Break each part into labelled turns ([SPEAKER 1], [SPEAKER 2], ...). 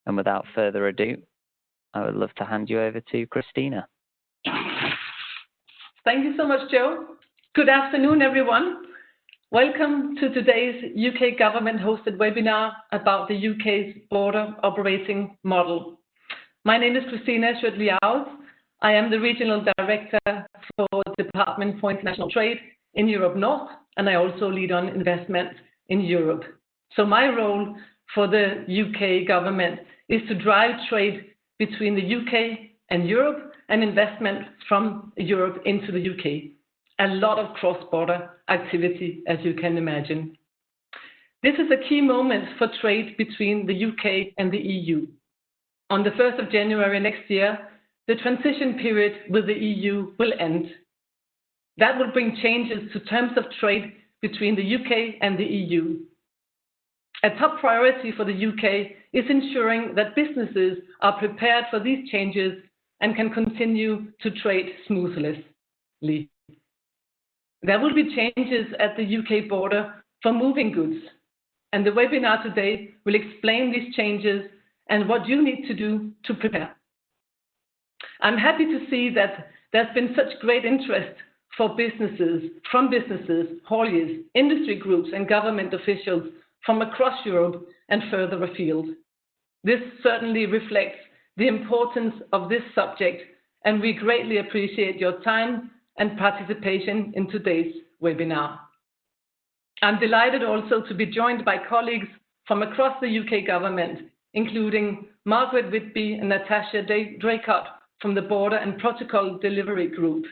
[SPEAKER 1] And without further ado, I would love to hand you over to Christina.
[SPEAKER 2] Thank you so much, Joe. Good afternoon, everyone. Welcome to today's UK government-hosted webinar about the UK's border operating model. My name is Christina Schiøtt Liaos. I am the Regional Director for the Department for International Trade in Europe North, and I also lead on investment in Europe. So my role for the UK government is to drive trade between the UK and Europe and investment from Europe into the UK. A lot of cross-border activity, as you can imagine. This is a key moment for trade between the UK and the EU. On the 1st of January next year, the transition period with the EU will end. That will bring changes to terms of trade between the UK and the EU. A top priority for the UK is ensuring that businesses are prepared for these changes and can continue to trade smoothly. There will be changes at the UK border for moving goods, and the webinar today will explain these changes and what you need to do to prepare. I'm happy to see that there's been such great interest from businesses, hauliers, industry groups, and government officials from across Europe and further afield. This certainly reflects the importance of this subject, and we greatly appreciate your time and participation in today's webinar. I'm delighted also to be joined by colleagues from across the UK government, including Margaret Whitby and Natasha Draycott from the Border and Protocol Delivery Group,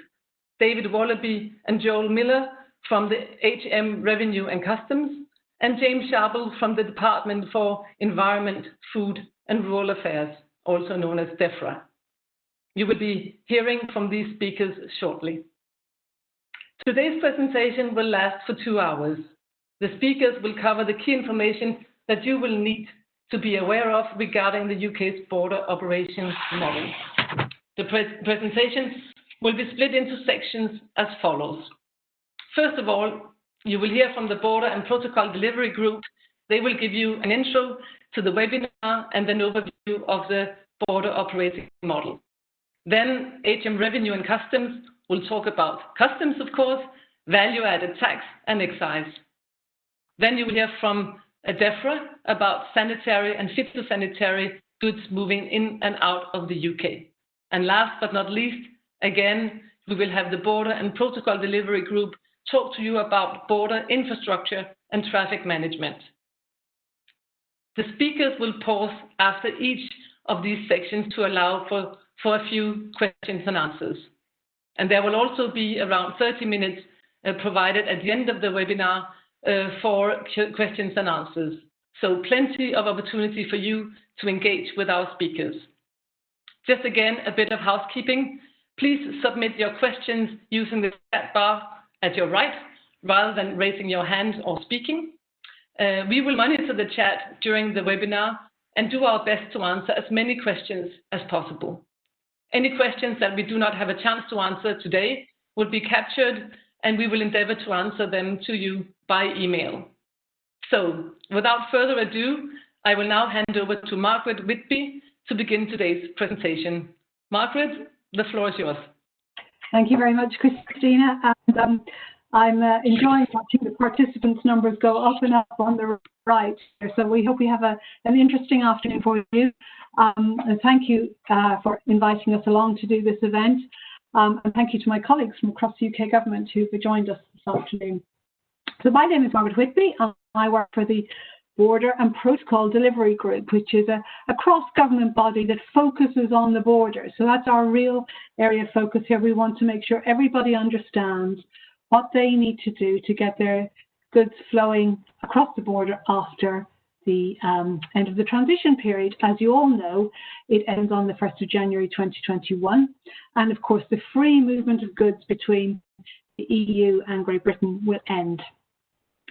[SPEAKER 2] David Wallaby and Joel Miller from the HM Revenue and Customs, and James Sharple from the Department for Environment, Food and Rural Affairs, also known as DEFRA. You will be hearing from these speakers shortly. Today's presentation will last for 2 hours. The speakers will cover the key information that you will need to be aware of regarding the UK's border operations model. The presentation will be split into sections as follows. First of all, you will hear from the Border and Protocol Delivery Group. They will give you an intro to the webinar and an overview of the border operating model. Then HM Revenue and Customs will talk about customs, of course, value-added tax and excise. Then you will hear from DEFRA about sanitary and phytosanitary goods moving in and out of the UK. And last but not least, again, we will have the Border and Protocol Delivery Group talk to you about border infrastructure and traffic management. The speakers will pause after each of these sections to allow for a few questions and answers. And there will also be around 30 minutes provided at the end of the webinar for questions and answers. So plenty of opportunity for you to engage with our speakers. Just again, a bit of housekeeping. Please submit your questions using the chat bar at your right, rather than raising your hand or speaking. We will monitor the chat during the webinar and do our best to answer as many questions as possible. Any questions that we do not have a chance to answer today will be captured, and we will endeavor to answer them to you by email. So, without further ado, I will now hand over to Margaret Whitby to begin today's presentation. Margaret, the floor is yours.
[SPEAKER 3] Thank you very much, Christina. And I'm enjoying watching the participants' numbers go up and up on the right. So we hope we have an interesting afternoon for you. And thank you for inviting us along to do this event. And thank you to my colleagues from across the UK government who've joined us this afternoon. So my name is Margaret Whitby, and I work for the Border and Protocol Delivery Group, which is a cross-government body that focuses on the border. So that's our real area of focus here. We want to make sure everybody understands what they need to do to get their goods flowing across the border after the end of the transition period. As you all know, it ends on the 1st of January 2021. And of course, the free movement of goods between the EU and Great Britain will end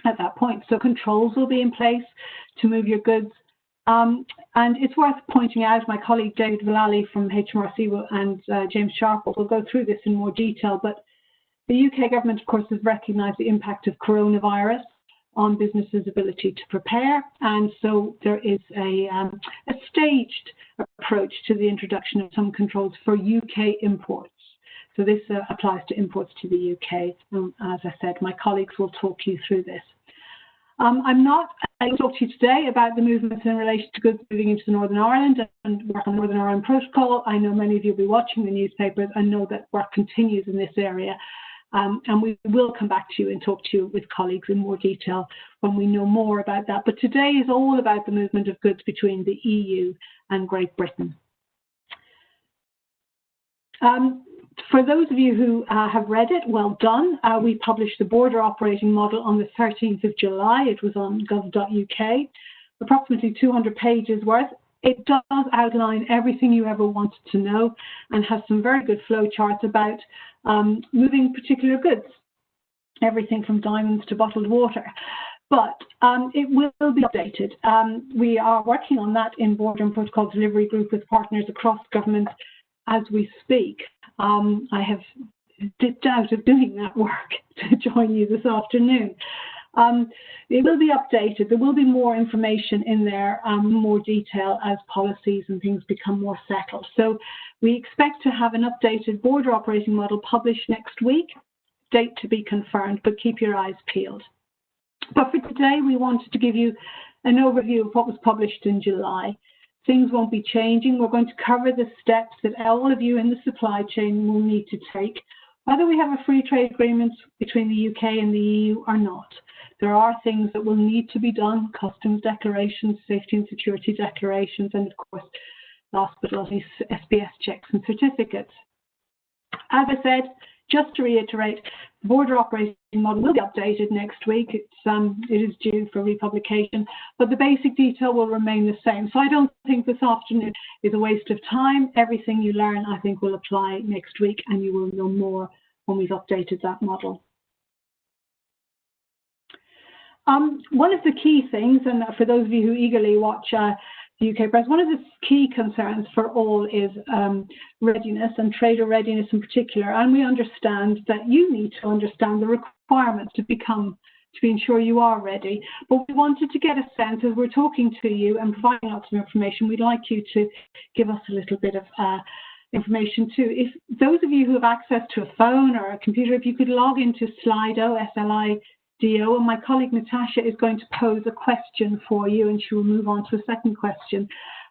[SPEAKER 3] at that point. So controls will be in place to move your goods. And it's worth pointing out, my colleague David Vallely from HMRC and James Sharple will go through this in more detail, but the UK government, of course, has recognised the impact of coronavirus on businesses' ability to prepare, and so there is a staged approach to the introduction of some controls for UK imports. So this applies to imports to the UK. As I said, my colleagues will talk you through this. I will talk to you today about the movements in relation to goods moving into Northern Ireland and work on Northern Ireland Protocol. I know many of you will be watching the newspapers and know that work continues in this area. And we will come back to you and talk to you with colleagues in more detail when we know more about that. But today is all about the movement of goods between the EU and Great Britain. For those of you who have read it, well done. We published the border operating model on the 13th of July. It was on gov.uk, approximately 200 pages worth. It does outline everything you ever wanted to know and has some very good flow charts about moving particular goods, everything from diamonds to bottled water. But it will be updated. We are working on that in Border and Protocol Delivery Group with partners across government as we speak. I have dipped out of doing that work to join you this afternoon. It will be updated. There will be more information in there, more detail as policies and things become more settled. So we expect to have an updated border operating model published next week, date to be confirmed, but keep your eyes peeled. But for today, we wanted to give you an overview of what was published in July. Things won't be changing. We're going to cover the steps that all of you in the supply chain will need to take, whether we have a free trade agreement between the UK and the EU or not. There are things that will need to be done, customs declarations, safety and security declarations, and of course, last but not least, SPS checks and certificates. As I said, just to reiterate, the border operating model will be updated next week. It is due for republication, but the basic detail will remain the same. So I don't think this afternoon is a waste of time. Everything you learn, I think, will apply next week, and you will know more when we've updated that model. One of the key things, and for those of you who eagerly watch the UK press, one of the key concerns for all is readiness and trader readiness in particular. And we understand that you need to understand the requirements to ensure you are ready. But we wanted to get a sense, as we're talking to you and providing lots of information, we'd like you to give us a little bit of information too. If those of you who have access to a phone or a computer, if you could log into Slido, SLIDO, and my colleague Natasha is going to pose a question for you, and she will move on to a second question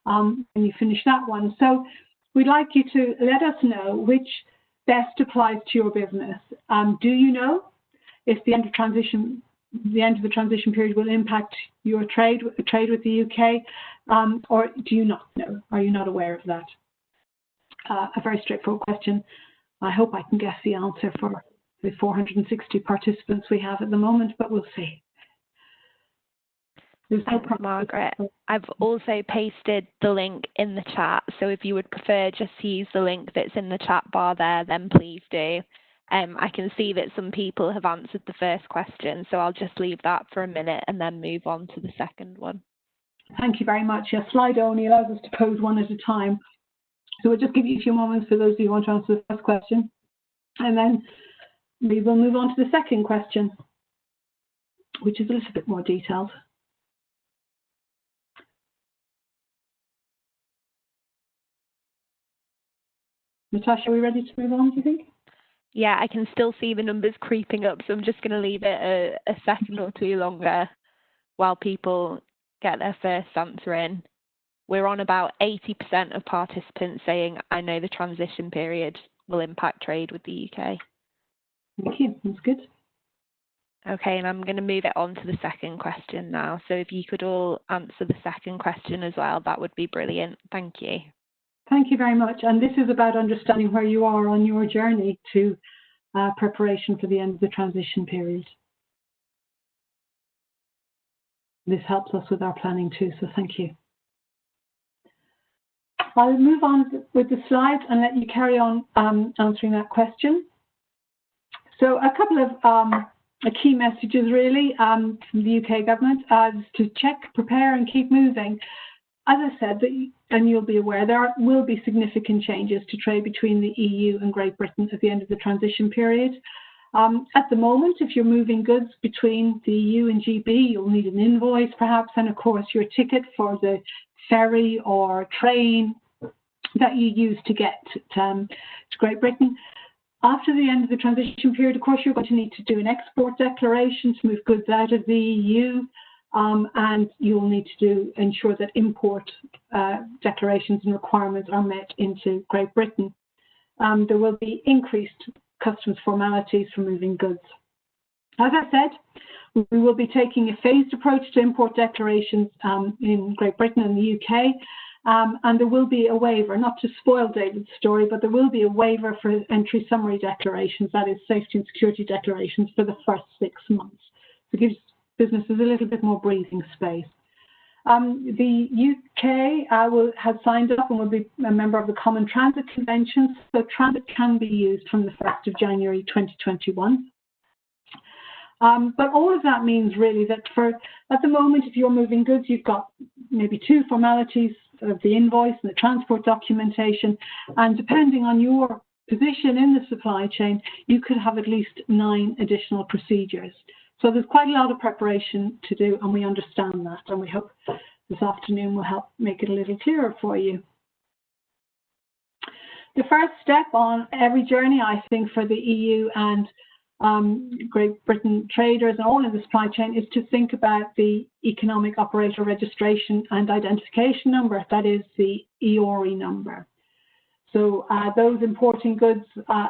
[SPEAKER 3] when you finish that one. So we'd like you to let us know which best applies to your business. Do you know if the end of the transition period will impact your trade with the UK, or do you not know? Are you not aware of that? A very straightforward question. I hope I can guess the answer for the 460 participants we have at the moment, but we'll see.
[SPEAKER 4] Thanks, Margaret. I've also pasted the link in the chat, so if you would prefer just to use the link that's in the chat bar there, then please do. I can see that some people have answered the first question, so I'll just leave that for a minute and then move on to the second one. Thank you very much. Yeah, Slido only allows us to pose one at a time. So we'll just give you a few moments for those of you who want to answer the first question, and then we will move on to the second question, which is a little bit more detailed. Natasha, are we ready to move on, do you think? Yeah, I can still see the numbers creeping up, so I'm just going to leave it a second or two longer while people get their first answer in. We're on about 80% of participants saying, I know the transition period will impact trade with the UK. Thank you, that's good. Okay, and I'm going to move it on to the second question now. So if you could all answer the second question as well, that would be brilliant. Thank you. Thank you very much. And this is about understanding where you are on your journey to preparation for the end of the transition period. This helps us with our planning too, so thank you. I'll move on with the slides and let you carry on answering that question. So a couple of key messages really from the UK government is to check, prepare and keep moving. As I said, and you'll be aware, there will be significant changes to trade between the EU and Great Britain at the end of the transition period.
[SPEAKER 3] At the moment, if you're moving goods between the EU and GB, you'll need an invoice perhaps, and of course your ticket for the ferry or train that you use to get to Great Britain. After the end of the transition period, of course, you're going to need to do an export declaration to move goods out of the EU, and you'll need to ensure that import declarations and requirements are met into Great Britain. There will be increased customs formalities for moving goods. As I said, we will be taking a phased approach to import declarations in Great Britain and the UK, and there will be a waiver, not to spoil David's story, but there will be a waiver for entry summary declarations, that is safety and security declarations, for the first 6 months. So it gives businesses a little bit more breathing space. The UK has signed up and will be a member of the Common Transit Convention, so transit can be used from the 1st of January 2021. But all of that means really that at the moment, if you're moving goods, you've got maybe 2 formalities of the invoice and the transport documentation, and depending on your position in the supply chain, you could have at least 9 additional procedures. So there's quite a lot of preparation to do, and we understand that, and we hope this afternoon will help make it a little clearer for you. The first step on every journey, I think, for the EU and Great Britain traders and all in the supply chain is to think about the Economic Operator Registration and Identification Number, that is the EORI number. So those importing goods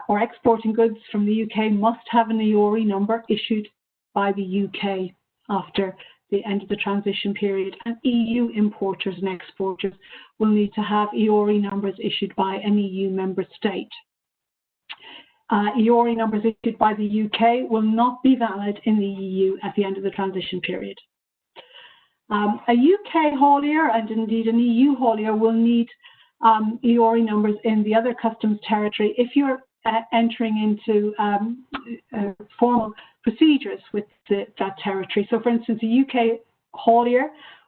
[SPEAKER 3] or exporting goods from the UK must have an EORI number issued by the UK after the end of the transition period, and EU importers and exporters will need to have EORI numbers issued by an EU member state. EORI numbers issued by the UK will not be valid in the EU at the end of the transition period. A UK haulier and indeed an EU haulier will need EORI numbers in the other customs territory if you're entering into formal procedures with that territory. So for instance, a UK haulier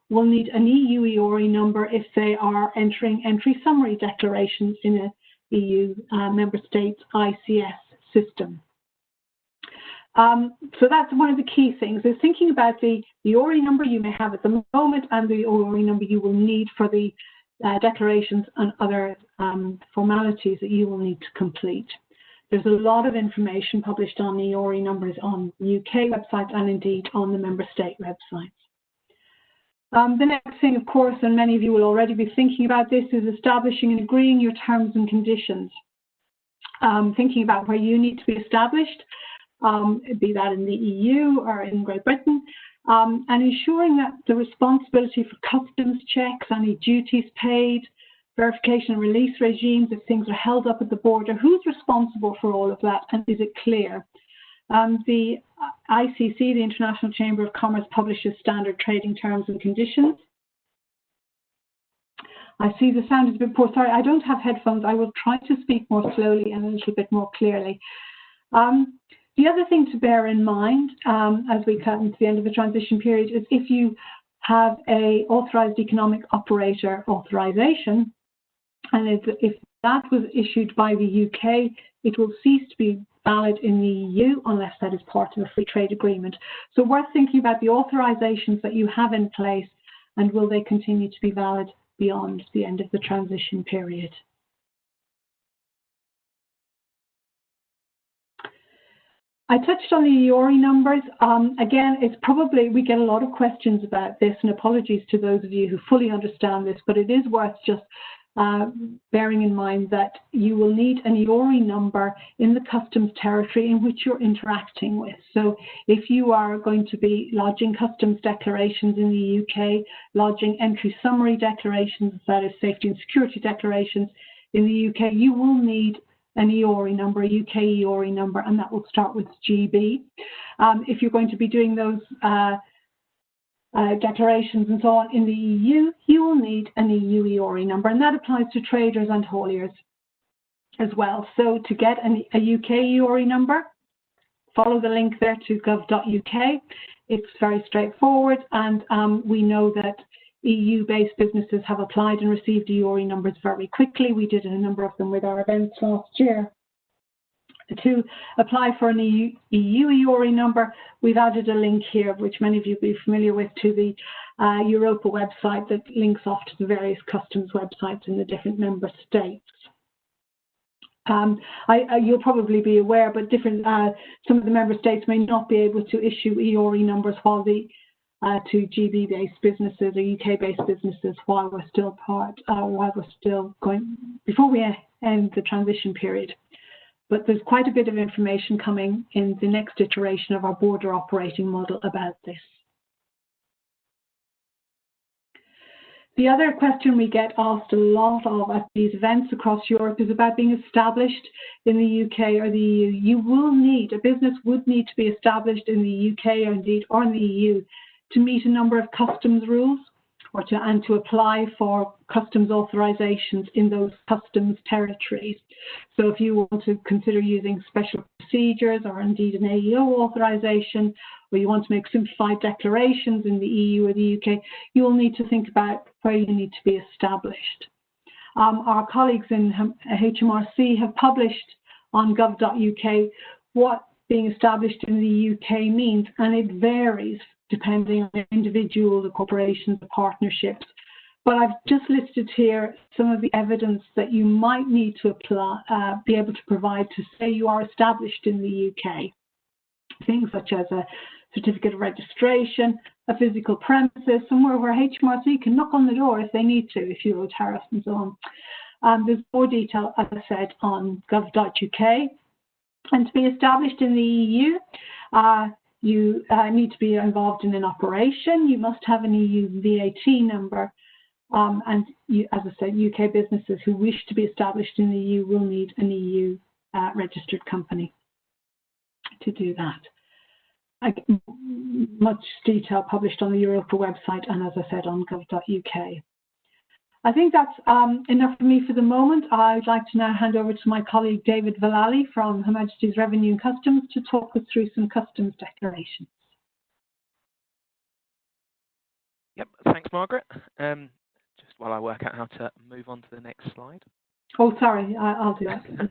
[SPEAKER 3] will need an EU EORI number if they are entering entry summary declarations in a EU member states ICS system. So that's one of the key things, is thinking about the EORI number you may have at the moment and the EORI number you will need for the declarations and other formalities that you will need to complete. There's a lot of information published on EORI numbers on the UK website and indeed on the member state websites. The next thing, of course, and many of you will already be thinking about this, is establishing and agreeing your terms and conditions. Thinking about where you need to be established, be that in the EU or in Great Britain, and ensuring that the responsibility for customs checks, any duties paid, verification and release regimes, if things are held up at the border, who's responsible for all of that, and is it clear? The ICC, the International Chamber of Commerce, publishes standard trading terms and conditions. I see the sound is a bit poor. Sorry, I don't have headphones. I will try to speak more slowly and a little bit more clearly. The other thing to bear in mind as we come to the end of the transition period is if you have an authorised economic operator authorisation, and if that was issued by the UK, it will cease to be valid in the EU unless that is part of a free trade agreement. So worth thinking about the authorisations that you have in place, and will they continue to be valid beyond the end of the transition period. I touched on the EORI numbers. Again, it's probably, we get a lot of questions about this, and apologies to those of you who fully understand this, but it is worth just bearing in mind that you will need an EORI number in the customs territory in which you're interacting with. So if you are going to be lodging customs declarations in the UK, lodging entry summary declarations, that is safety and security declarations in the UK, you will need an EORI number, a UK EORI number, and that will start with GB. If you're going to be doing those declarations and so on in the EU, you will need an EU EORI number, and that applies to traders and hauliers as well. So to get a UK EORI number, follow the link there to gov.uk. It's very straightforward, and we know that EU-based businesses have applied and received EORI numbers very quickly. We did a number of them with our events last year. To apply for an EU EORI number, we've added a link here, which many of you will be familiar with, to the Europa website that links off to the various customs websites in the different member states. You'll probably be aware, but some of the member states may not be able to issue EORI numbers while to GB-based businesses or UK-based businesses while we're still before we end the transition period. But there's quite a bit of information coming in the next iteration of our border operating model about this. The other question we get asked a lot of at these events across Europe is about being established in the UK or the EU. A business would need to be established in the UK or in the EU to meet a number of customs rules and to apply for customs authorizations in those customs territories. So if you want to consider using special procedures or indeed an AEO authorization, or you want to make simplified declarations in the EU or the UK, you will need to think about where you need to be established. Our colleagues in HMRC have published on gov.uk what being established in the UK means, and it varies depending on the individual, the corporations, the partnerships. But I've just listed here some of the evidence that you might need to be able to provide to say you are established in the UK. Things such as a certificate of registration, a physical premises, somewhere where HMRC can knock on the door if they need to, if you owe tariffs and so on. There's more detail, as I said, on gov.uk. And to be established in the EU, you need to be involved in an operation. You must have an EU VAT number. And as I said, UK businesses who wish to be established in the EU will need an EU registered company to do that. Much detail published on the Europa website and, as I said, on gov.uk. I think that's enough for me for the moment. I'd like to now hand over to my colleague David Vallali from Her Majesty's Revenue and Customs to talk us through some customs declarations.
[SPEAKER 5] Yep, thanks, Margaret. Just while I work out how to move on to the next slide.
[SPEAKER 3] Oh, sorry, I'll do that.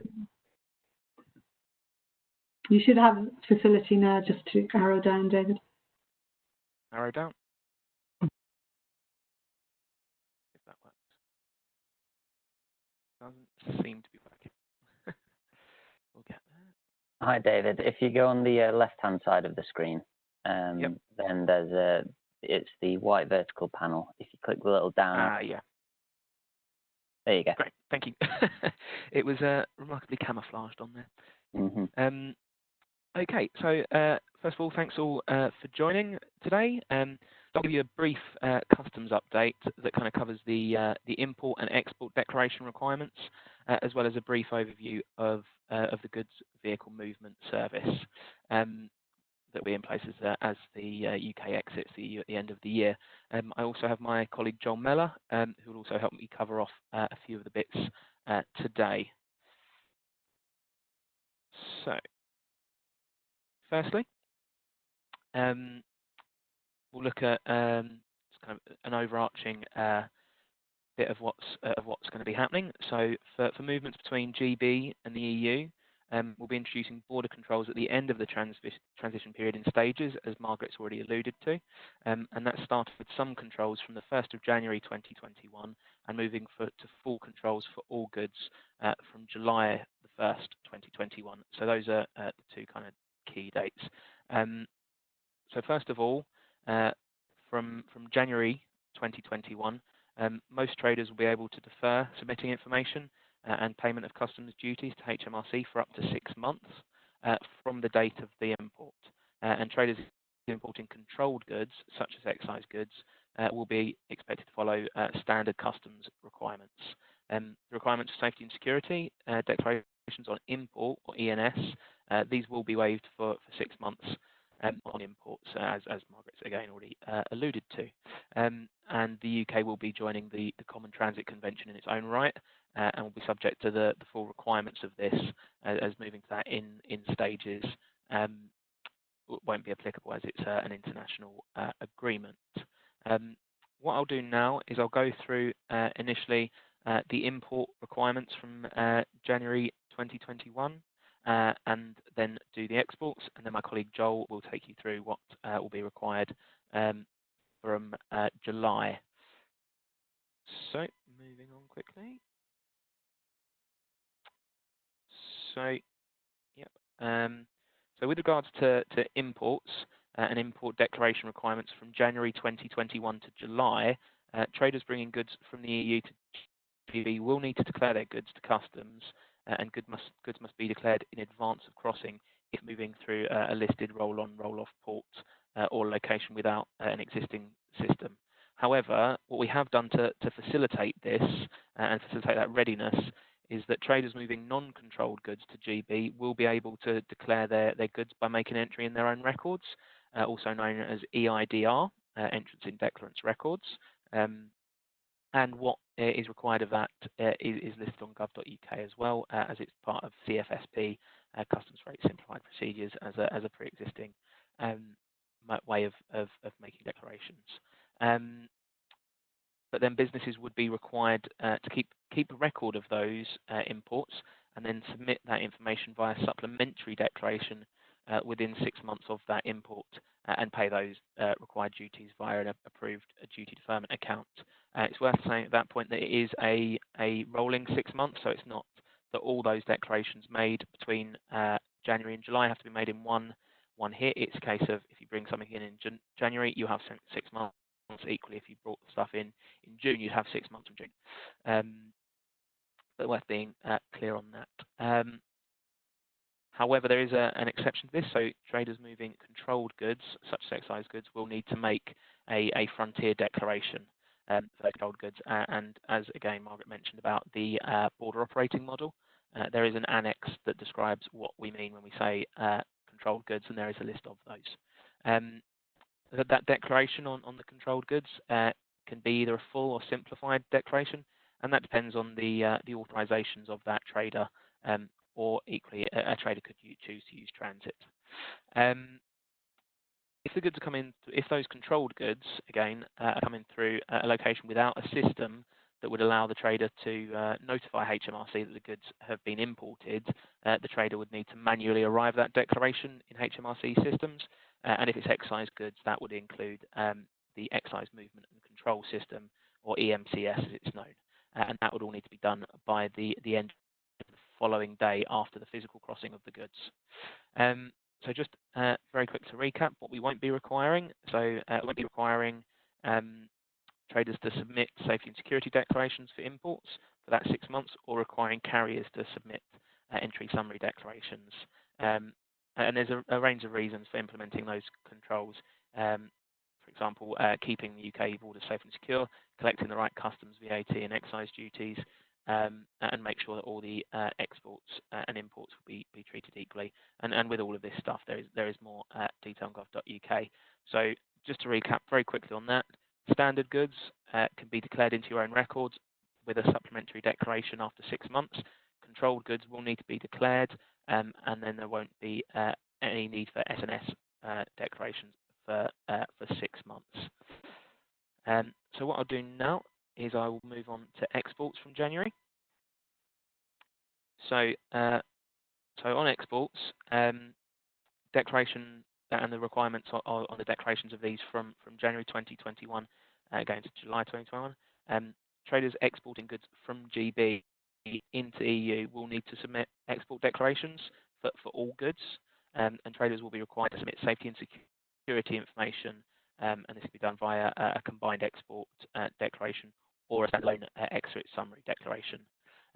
[SPEAKER 3] You should have facility now just to arrow down, David.
[SPEAKER 5] Arrow down. If that works. Doesn't seem to be working. We'll get there.
[SPEAKER 1] Hi, David. If you go on the left-hand side of the screen,
[SPEAKER 5] Yep.
[SPEAKER 1] then it's the white vertical panel. If you click the little down,
[SPEAKER 5] Yeah.
[SPEAKER 1] There you go.
[SPEAKER 5] Great, thank you. It was remarkably camouflaged on there.
[SPEAKER 1] Mm-hmm.
[SPEAKER 5] Okay, so first of all, thanks all for joining today. I'll give you a brief customs update that kind of covers the import and export declaration requirements, as well as a brief overview of the goods vehicle movement service that will be in place as the UK exits the EU at the end of the year. I also have my colleague John Meller, who will also help me cover off a few of the bits today. So, firstly, we'll look at kind of an overarching bit of what's going to be happening. So, for movements between GB and the EU, we'll be introducing border controls at the end of the transition period in stages, as Margaret's already alluded to, and that started with some controls from the 1st of January 2021 and moving to full controls for all goods from July the 1st, 2021. So those are the two kind of key dates. So first of all, from January 2021, most traders will be able to defer submitting information and payment of customs duties to HMRC for up to 6 months from the date of the import. And traders importing controlled goods, such as excise goods, will be expected to follow standard customs requirements. The requirements for safety and security, declarations on import or ENS, these will be waived for 6 months on imports, as Margaret's again already alluded to. And the UK will be joining the Common Transit Convention in its own right, and will be subject to the full requirements of this, as moving to that in stages won't be applicable, as it's an international agreement. What I'll do now is I'll go through initially the import requirements from January 2021, and then do the exports, and then my colleague Joel will take you through what will be required from July. So moving on quickly. So, yep. So with regards to imports and import declaration requirements from January 2021 to July, traders bringing goods from the EU to GB will need to declare their goods to customs, and goods must be declared in advance of crossing if moving through a listed roll-on, roll-off port or location without an existing system. However, what we have done to facilitate this and facilitate that readiness is that traders moving non-controlled goods to GB will be able to declare their goods by making entry in their own records, also known as EIDR, Entrance in Declarants Records. And what is required of that is listed on gov.uk as well, as it's part of CFSP, Customs Rate Simplified Procedures, as a pre-existing way of making declarations. But then businesses would be required to keep a record of those imports and then submit that information via supplementary declaration within 6 months of that import and pay those required duties via an approved duty deferment account. It's worth saying at that point that it is a rolling 6 months, so it's not that all those declarations made between January and July have to be made in one hit. It's a case of if you bring something in January, you have 6 months. Equally, if you brought stuff in June, you'd have 6 months from June. But worth being clear on that. However, there is an exception to this. So traders moving controlled goods, such as excise goods, will need to make a frontier declaration for controlled goods. And as again Margaret mentioned about the border operating model, there is an annex that describes what we mean when we say controlled goods, and there is a list of those. That declaration on the controlled goods can be either a full or simplified declaration, and that depends on the authorizations of that trader, or equally a trader could choose to use transit. If the goods are coming, if those controlled goods again are coming through a location without a system that would allow the trader to notify HMRC that the goods have been imported, the trader would need to manually arrive that declaration in HMRC systems. And if it's excise goods, that would include the Excise Movement and Control System, or EMCS as it's known. And that would all need to be done by the end of the following day after the physical crossing of the goods. So just very quick to recap what we won't be requiring. So we won't be requiring traders to submit safety and security declarations for imports for that 6 months, or requiring carriers to submit entry summary declarations. And there's a range of reasons for implementing those controls. For example, keeping the UK borders safe and secure, collecting the right customs, VAT and excise duties, and make sure that all the exports and imports will be treated equally. And with all of this stuff, there is more detail on gov.uk. So just to recap very quickly on that, standard goods can be declared into your own records with a supplementary declaration after 6 months. Controlled goods will need to be declared, and then there won't be any need for SNS declarations for 6 months. So what I'll do now is I will move on to exports from January. So on exports, declaration and the requirements on the declarations of these from January 2021 going to July 2021. Traders exporting goods from GB into EU will need to submit export declarations for all goods, and traders will be required to submit safety and security information, and this can be done via a combined export declaration or a standalone exit summary declaration.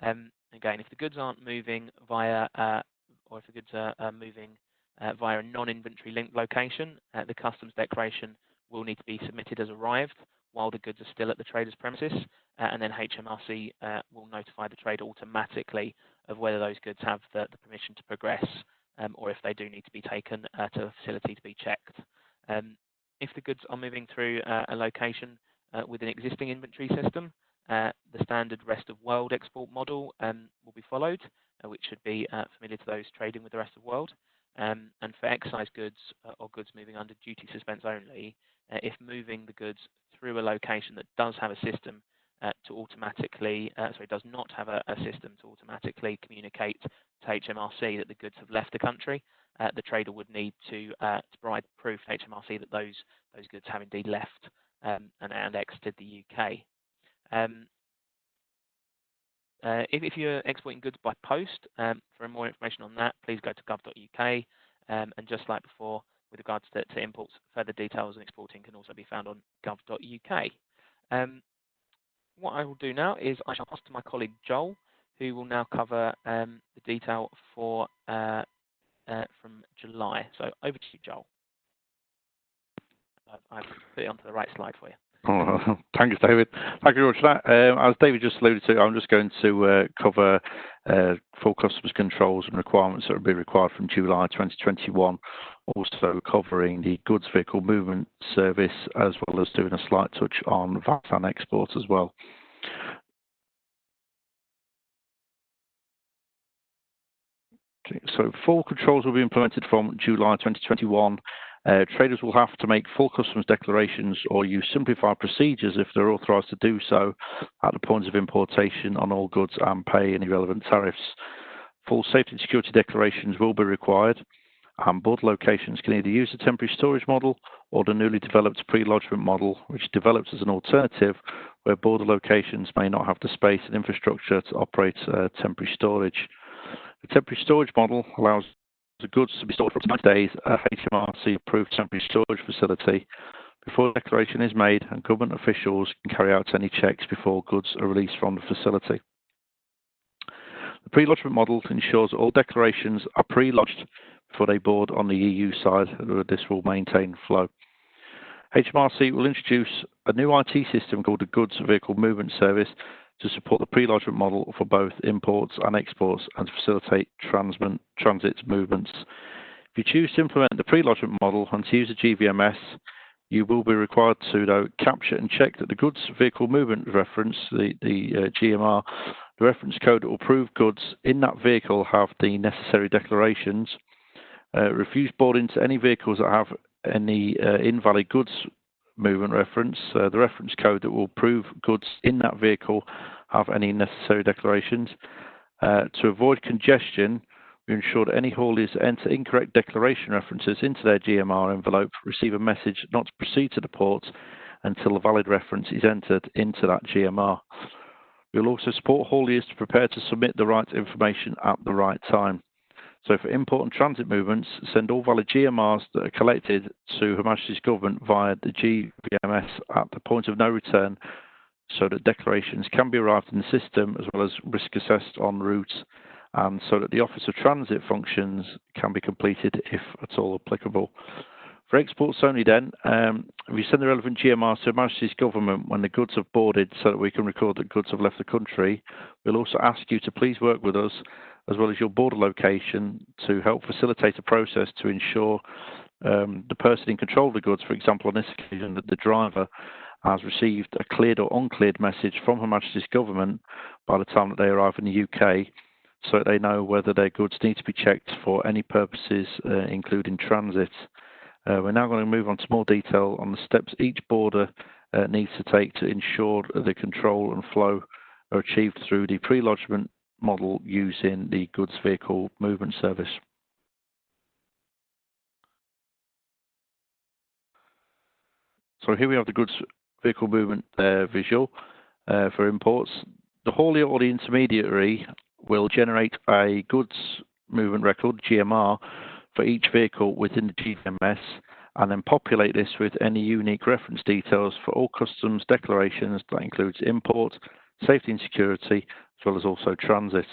[SPEAKER 5] Again, if the goods aren't moving via, or if the goods are moving via a non-inventory linked location, the customs declaration will need to be submitted as arrived while the goods are still at the trader's premises, and then HMRC will notify the trader automatically of whether those goods have the permission to progress, or if they do need to be taken to the facility to be checked. If the goods are moving through a location with an existing inventory system, the standard rest of world export model will be followed, which should be familiar to those trading with the rest of the world. And for excise goods or goods moving under duty suspense only, if moving the goods through a location that does have a system to automatically, does not have a system to automatically communicate to HMRC that the goods have left the country. The trader would need to provide proof to HMRC that those goods have indeed left and exited the UK. If you're exporting goods by post, for more information on that, please go to gov.uk. And just like before, with regards to imports, further details on exporting can also be found on gov.uk. What I will do now is I shall pass to my colleague Joel, who will now cover the detail for from July. So over to you, Joel. I've put it onto the right slide for you.
[SPEAKER 6] Oh, thanks, David. Thank you very much for that. As David just alluded to, I'm just going to cover full customs controls and requirements that will be required from July 2021, also covering the goods vehicle movement service, as well as doing a slight touch on VAT and exports as well. So full controls will be implemented from July 2021. Traders will have to make full customs declarations or use simplified procedures if they're authorised to do so at the point of importation on all goods and pay any relevant tariffs. Full safety and security declarations will be required, and border locations can either use the temporary storage model or the newly developed pre-lodgement model, which develops as an alternative where border locations may not have the space and infrastructure to operate temporary storage. The temporary storage model allows the goods to be stored for up to 90 days at HMRC-approved temporary storage facility before the declaration is made, and government officials can carry out any checks before goods are released from the facility. The pre-lodgement model ensures that all declarations are pre-lodged before they board on the EU side. This will maintain flow. HMRC will introduce a new IT system called the Goods Vehicle Movement Service to support the pre-lodgement model for both imports and exports and to facilitate transit movements. If you choose to implement the pre-lodgement model and to use a GVMS, you will be required to, though, capture and check that the goods vehicle movement reference, the GMR, the reference code that will prove goods in that vehicle have the necessary declarations, refuse boarding to any vehicles that have any invalid goods movement reference, the reference code that will prove goods in that vehicle have any necessary declarations. To avoid congestion, we ensure that any hauliers that enter incorrect declaration references into their GMR envelope receive a message not to proceed to the port until a valid reference is entered into that GMR. We will also support hauliers to prepare to submit the right information at the right time. So for import and transit movements, send all valid GMRs that are collected to Her Majesty's Government via the GVMS at the point of no return, so that declarations can be arrived in the system as well as risk assessed en route, and so that the Office of Transit functions can be completed if at all applicable. For exports only then, we send the relevant GMRs to Her Majesty's Government when the goods have boarded so that we can record that goods have left the country. We'll also ask you to please work with us as well as your border location to help facilitate a process to ensure the person in control of the goods, for example on this occasion that the driver has received a cleared or uncleared message from Her Majesty's Government by the time that they arrive in the UK, so that they know whether their goods need to be checked for any purposes, including transit. We're now going to move on to more detail on the steps each border needs to take to ensure that the control and flow are achieved through the pre-lodgement model using the goods vehicle movement service. So here we have the goods vehicle movement visual for imports. The haulier or the intermediary will generate a goods movement record, GMR, for each vehicle within the GMS, and then populate this with any unique reference details for all customs declarations. That includes import, safety and security, as well as also transit.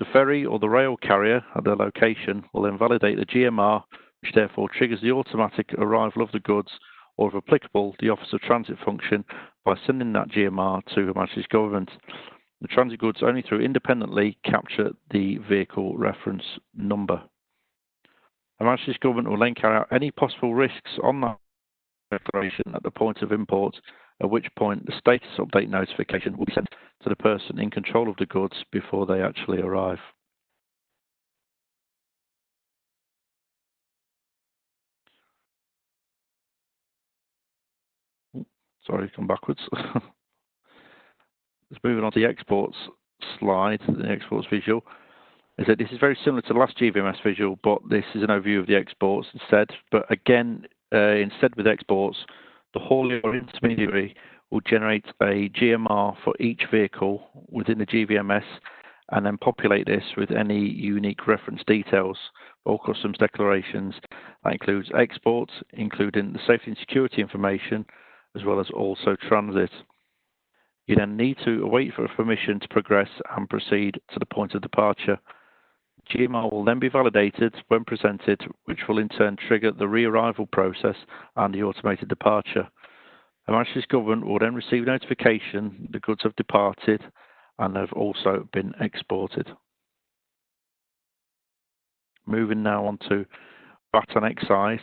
[SPEAKER 6] The ferry or the rail carrier at their location will then validate the GMR, which therefore triggers the automatic arrival of the goods, or if applicable, the Office of Transit function by sending that GMR to Her Majesty's Government. The transit goods only through independently capture the vehicle reference number. Her Majesty's Government will then carry out any possible risks on that declaration at the point of import, at which point the status update notification will be sent to the person in control of the goods before they actually arrive. Sorry, come backwards. Let's move on to the exports slide, the exports visual. Is that this is very similar to the last GVMS visual, but this is an overview of the exports instead. But again, instead with exports, the haulier or intermediary will generate a GMR for each vehicle within the GVMS and then populate this with any unique reference details or customs declarations. That includes exports, including the safety and security information, as well as also transit. You then need to await for permission to progress and proceed to the point of departure. GMR will then be validated when presented, which will in turn trigger the re-arrival process and the automated departure. The Majesty's Government will then receive notification the goods have departed and have also been exported. Moving now on to VAT and excise.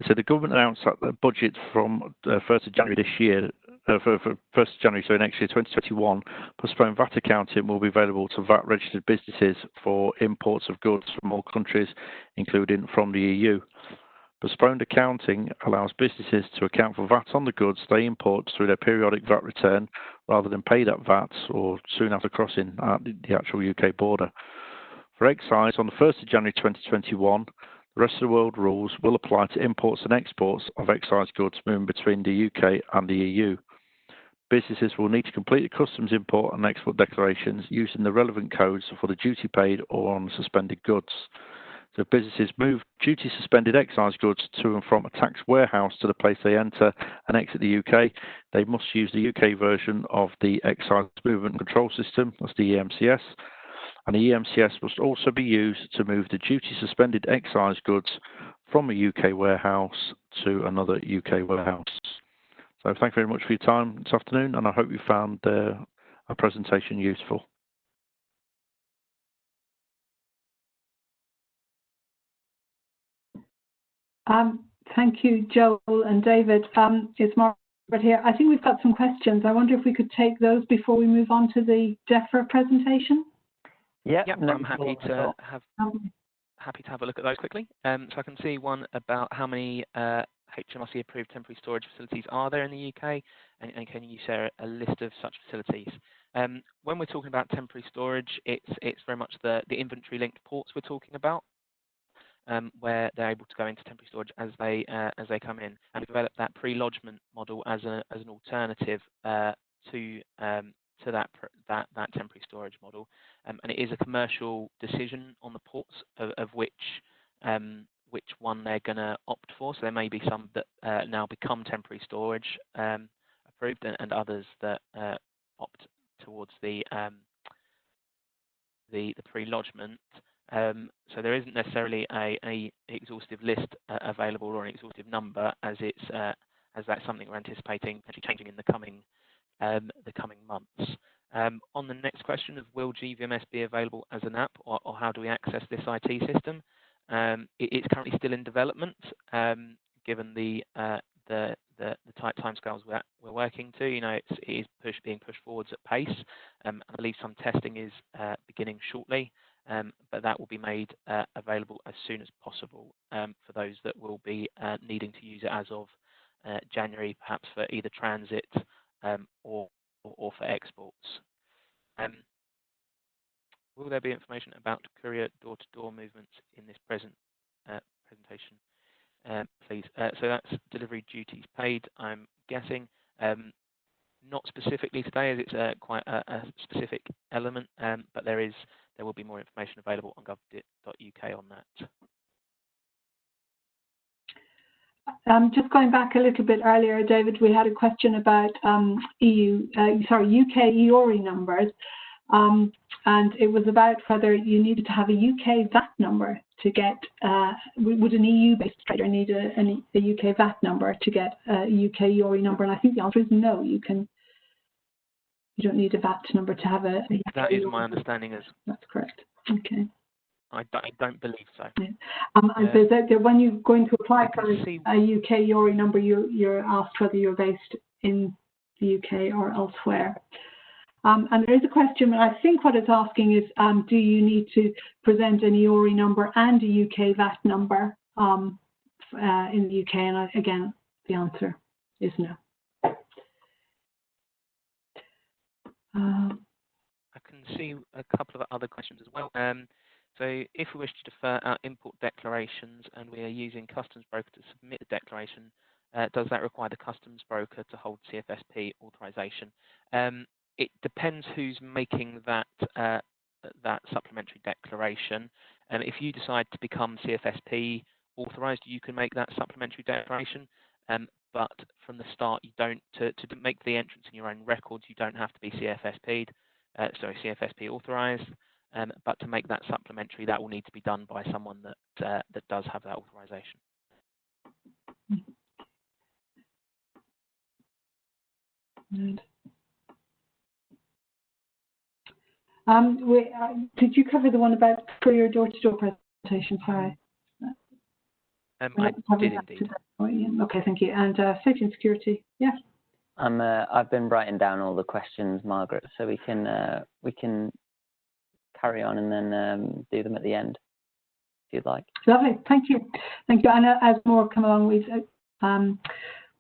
[SPEAKER 6] So the government announced that the budget from 1st of January this year, for 1st of January, so next year, 2021, postponed VAT accounting will be available to VAT registered businesses for imports of goods from all countries, including from the EU. Postponed accounting allows businesses to account for VAT on the goods they import through their periodic VAT return rather than pay that VAT or soon after crossing at the actual UK border. For excise, on the 1st of January 2021, the rest of the world rules will apply to imports and exports of excise goods moving between the UK and the EU. Businesses will need to complete the customs import and export declarations using the relevant codes for the duty paid or on suspended goods. So if businesses move duty suspended excise goods to and from a tax warehouse to the place they enter and exit the UK, they must use the UK version of the Excise Movement Control System, that's the EMCS, and the EMCS must also be used to move the duty suspended excise goods from a UK warehouse to another UK warehouse. So thank you very much for your time this afternoon, and I hope you found our presentation useful.
[SPEAKER 3] Thank you, Joel and David. It's Margaret here. I think we've got some questions. I wonder if we could take those before we move on to the DEFRA presentation.
[SPEAKER 5] Yep, I'm happy to have a look at those quickly. So I can see one about how many HMRC approved temporary storage facilities are there in the UK, and can you share a list of such facilities? When we're talking about temporary storage, it's very much the inventory linked ports we're talking about. Where they're able to go into temporary storage as they come in, and we developed that pre-lodgement model as an alternative to that temporary storage model, and it is a commercial decision on the ports of which one they're going to opt for. So there may be some that now become temporary storage approved, and others that opt towards the pre-lodgement. So there isn't necessarily a exhaustive list available or an exhaustive number, as that's something we're anticipating actually changing in the coming months. On the next question of will GVMS be available as an app, or how do we access this IT system? It's currently still in development, given the tight timescales we're working to. It is being pushed forwards at pace. I believe some testing is beginning shortly. But that will be made available as soon as possible for those that will be needing to use it as of January, perhaps for either transit or for exports. Will there be information about courier door-to-door movements in this presentation, please? So that's delivery duties paid, I'm guessing. Not specifically today, as it's quite a specific element, but there will be more information available on gov.uk on that.
[SPEAKER 3] Just going back a little bit earlier, David, we had a question about UK EORI numbers, and it was about whether you needed to have a UK VAT number to get, would an EU-based trader need a UK VAT number to get a UK EORI number? And I think the answer is no, you don't need a VAT number to have a UK
[SPEAKER 5] That is
[SPEAKER 3] EORI
[SPEAKER 5] my understanding.
[SPEAKER 3] That's correct. Okay.
[SPEAKER 5] I don't believe so.
[SPEAKER 3] Yeah. And when you're going to apply for a UK EORI number, you're asked whether you're based in the UK or elsewhere. And there is a question, and I think what it's asking is, do you need to present an EORI number and a UK VAT number in the UK? And again, the answer is no.
[SPEAKER 5] I can see a couple of other questions as well. So if we wish to defer our import declarations and we are using customs broker to submit the declaration, does that require the customs broker to hold CFSP authorization? It depends who's making that that supplementary declaration. And if you decide to become CFSP authorized, you can make that supplementary declaration. But from the start, you don't to make the entrance in your own records, you don't have to be CFSP authorized. But to make that supplementary, that will need to be done by someone that does have that authorization.
[SPEAKER 3] Did you cover the one about courier door-to-door presentation? Sorry.
[SPEAKER 5] I did indeed.
[SPEAKER 3] Okay, thank you. And safety and security, yeah.
[SPEAKER 1] I've been writing down all the questions, Margaret, so we can carry on and then do them at the end, if you'd like.
[SPEAKER 3] Lovely, thank you. Thank you. And as more come along, we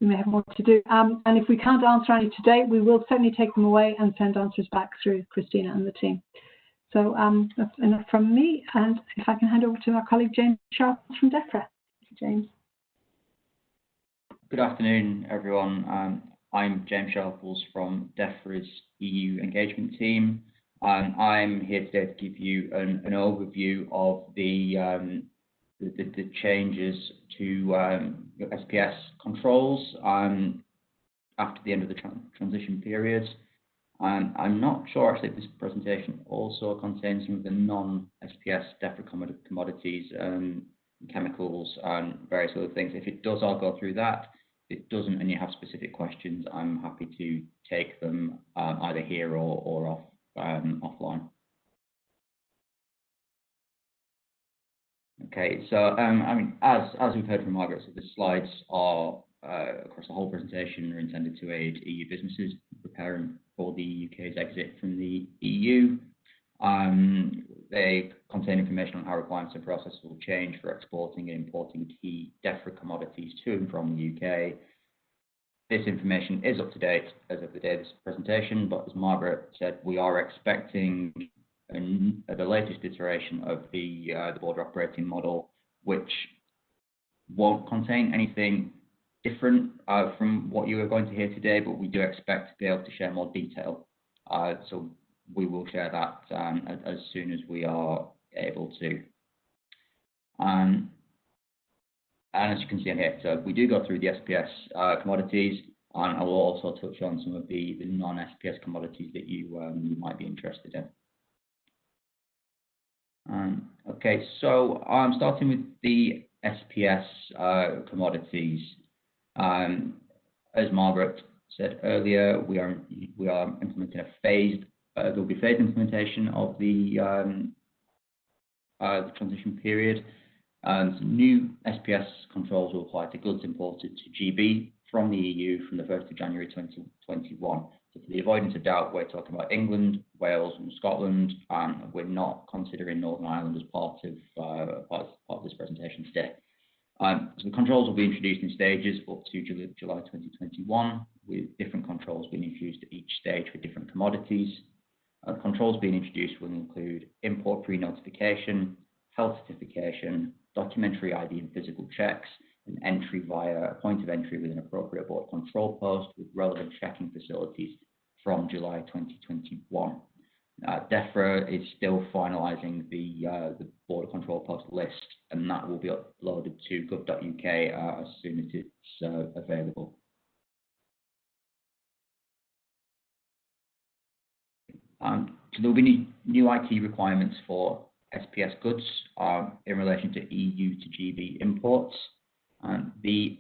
[SPEAKER 3] may have more to do. And if we can't answer any today, we will certainly take them away and send answers back through Christina and the team. So that's enough from me. And if I can hand over to our colleague James Sharp from DEFRA. James.
[SPEAKER 7] Good afternoon, everyone. I'm James Sharples from DEFRA's EU engagement team. I'm here today to give you an overview of the changes to SPS controls after the end of the transition period. I'm not sure actually if this presentation also contains some of the non-SPS DEFRA commodities, chemicals and various other things. If it does, I'll go through that. If it doesn't and you have specific questions, I'm happy to take them either here or offline. Okay, so I mean, as we've heard from Margaret, so the slides are across the whole presentation are intended to aid EU businesses preparing for the UK's exit from the EU. They contain information on how requirements and processes will change for exporting and importing key DEFRA commodities to and from the UK. This information is up to date as of the day of this presentation, but as Margaret said, we are expecting the latest iteration of the border operating model, which won't contain anything different from what you are going to hear today, but we do expect to be able to share more detail. So we will share that as soon as we are able to. And as you can see in here, so we do go through the SPS commodities, and I will also touch on some of the non-SPS commodities that you might be interested in. Okay, so I'm starting with the SPS commodities. As Margaret said earlier, we are implementing a phased. There will be phased implementation of the transition period. New SPS controls will apply to goods imported to GB from the EU from the 1st of January 2021. So for the avoidance of doubt, we're talking about England, Wales and Scotland, and we're not considering Northern Ireland as part of this presentation today. So the controls will be introduced in stages up to July 2021, with different controls being introduced at each stage for different commodities. Controls being introduced will include import pre-notification, health certification, documentary ID and physical checks, and entry via a point of entry with an appropriate border control post with relevant checking facilities from July 2021. DEFRA is still finalising the border control post list, and that will be uploaded to gov.uk as soon as it's available. So there will be new IT requirements for SPS goods in relation to EU to GB imports. The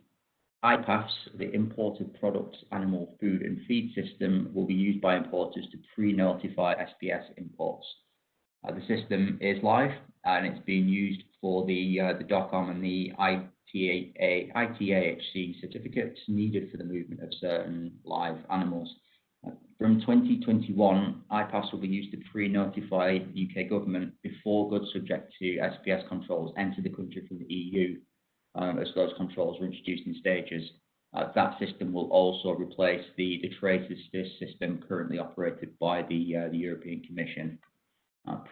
[SPEAKER 7] IPAFs, the Imported Products Animal Food and Feed System, will be used by importers to pre-notify SPS imports. The system is live and it's being used for the DOCOM and the ITAHC certificates needed for the movement of certain live animals. From 2021, IPAFs will be used to pre-notify the UK government before goods subject to SPS controls enter the country from the EU, as those controls were introduced in stages. That system will also replace the traces system currently operated by the European Commission.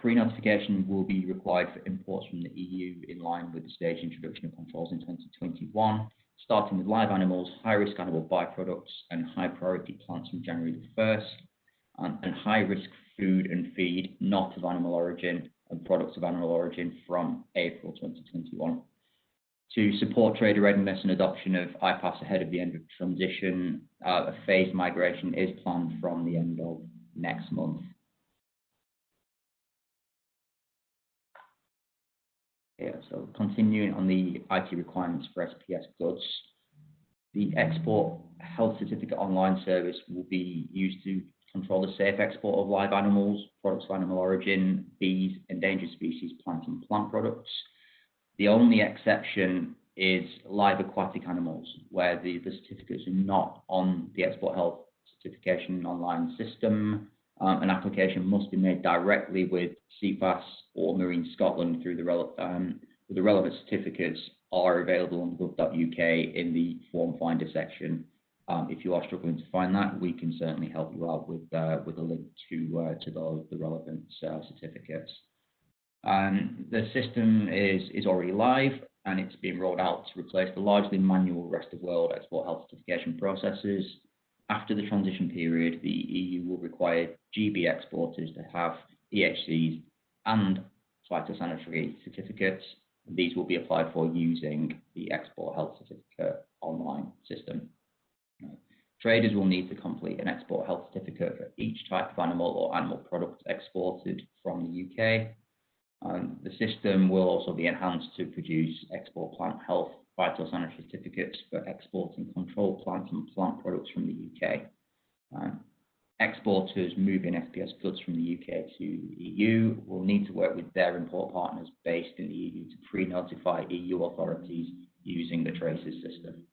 [SPEAKER 7] Pre-notification will be required for imports from the EU in line with the stage introduction of controls in 2021, starting with live animals, high-risk animal byproducts, and high-priority plants from January the 1st, and high-risk food and feed not of animal origin and products of animal origin from April 2021. To support trader readiness and adoption of IPAS ahead of the end of transition, a phased migration is planned from the end of next month. Yeah, so continuing on the IT requirements for SPS goods, the Export Health Certificate online service will be used to control the safe export of live animals, products of animal origin, bees, endangered species, plant and plant products. The only exception is live aquatic animals, where the certificates are not on the Export Health Certification online system. An application must be made directly with CFAS or Marine Scotland through the relevant certificates are available on gov.uk in the form finder section. If you are struggling to find that, we can certainly help you out with a link to the relevant certificates. The system is already live, and it's being rolled out to replace the largely manual rest of world export health certification processes. After the transition period, the EU will require GB exporters to have EHCs and phytosanitary certificates. These will be applied for using the Export Health Certificate online system. Traders will need to complete an Export Health Certificate for each type of animal or animal product exported from the UK. The system will also be enhanced to produce export plant health phytosanitary certificates for exporting controlled plants and plant products from the UK. Exporters moving SPS goods from the UK to the EU will need to work with their import partners based in the EU to pre-notify EU authorities using the traces system.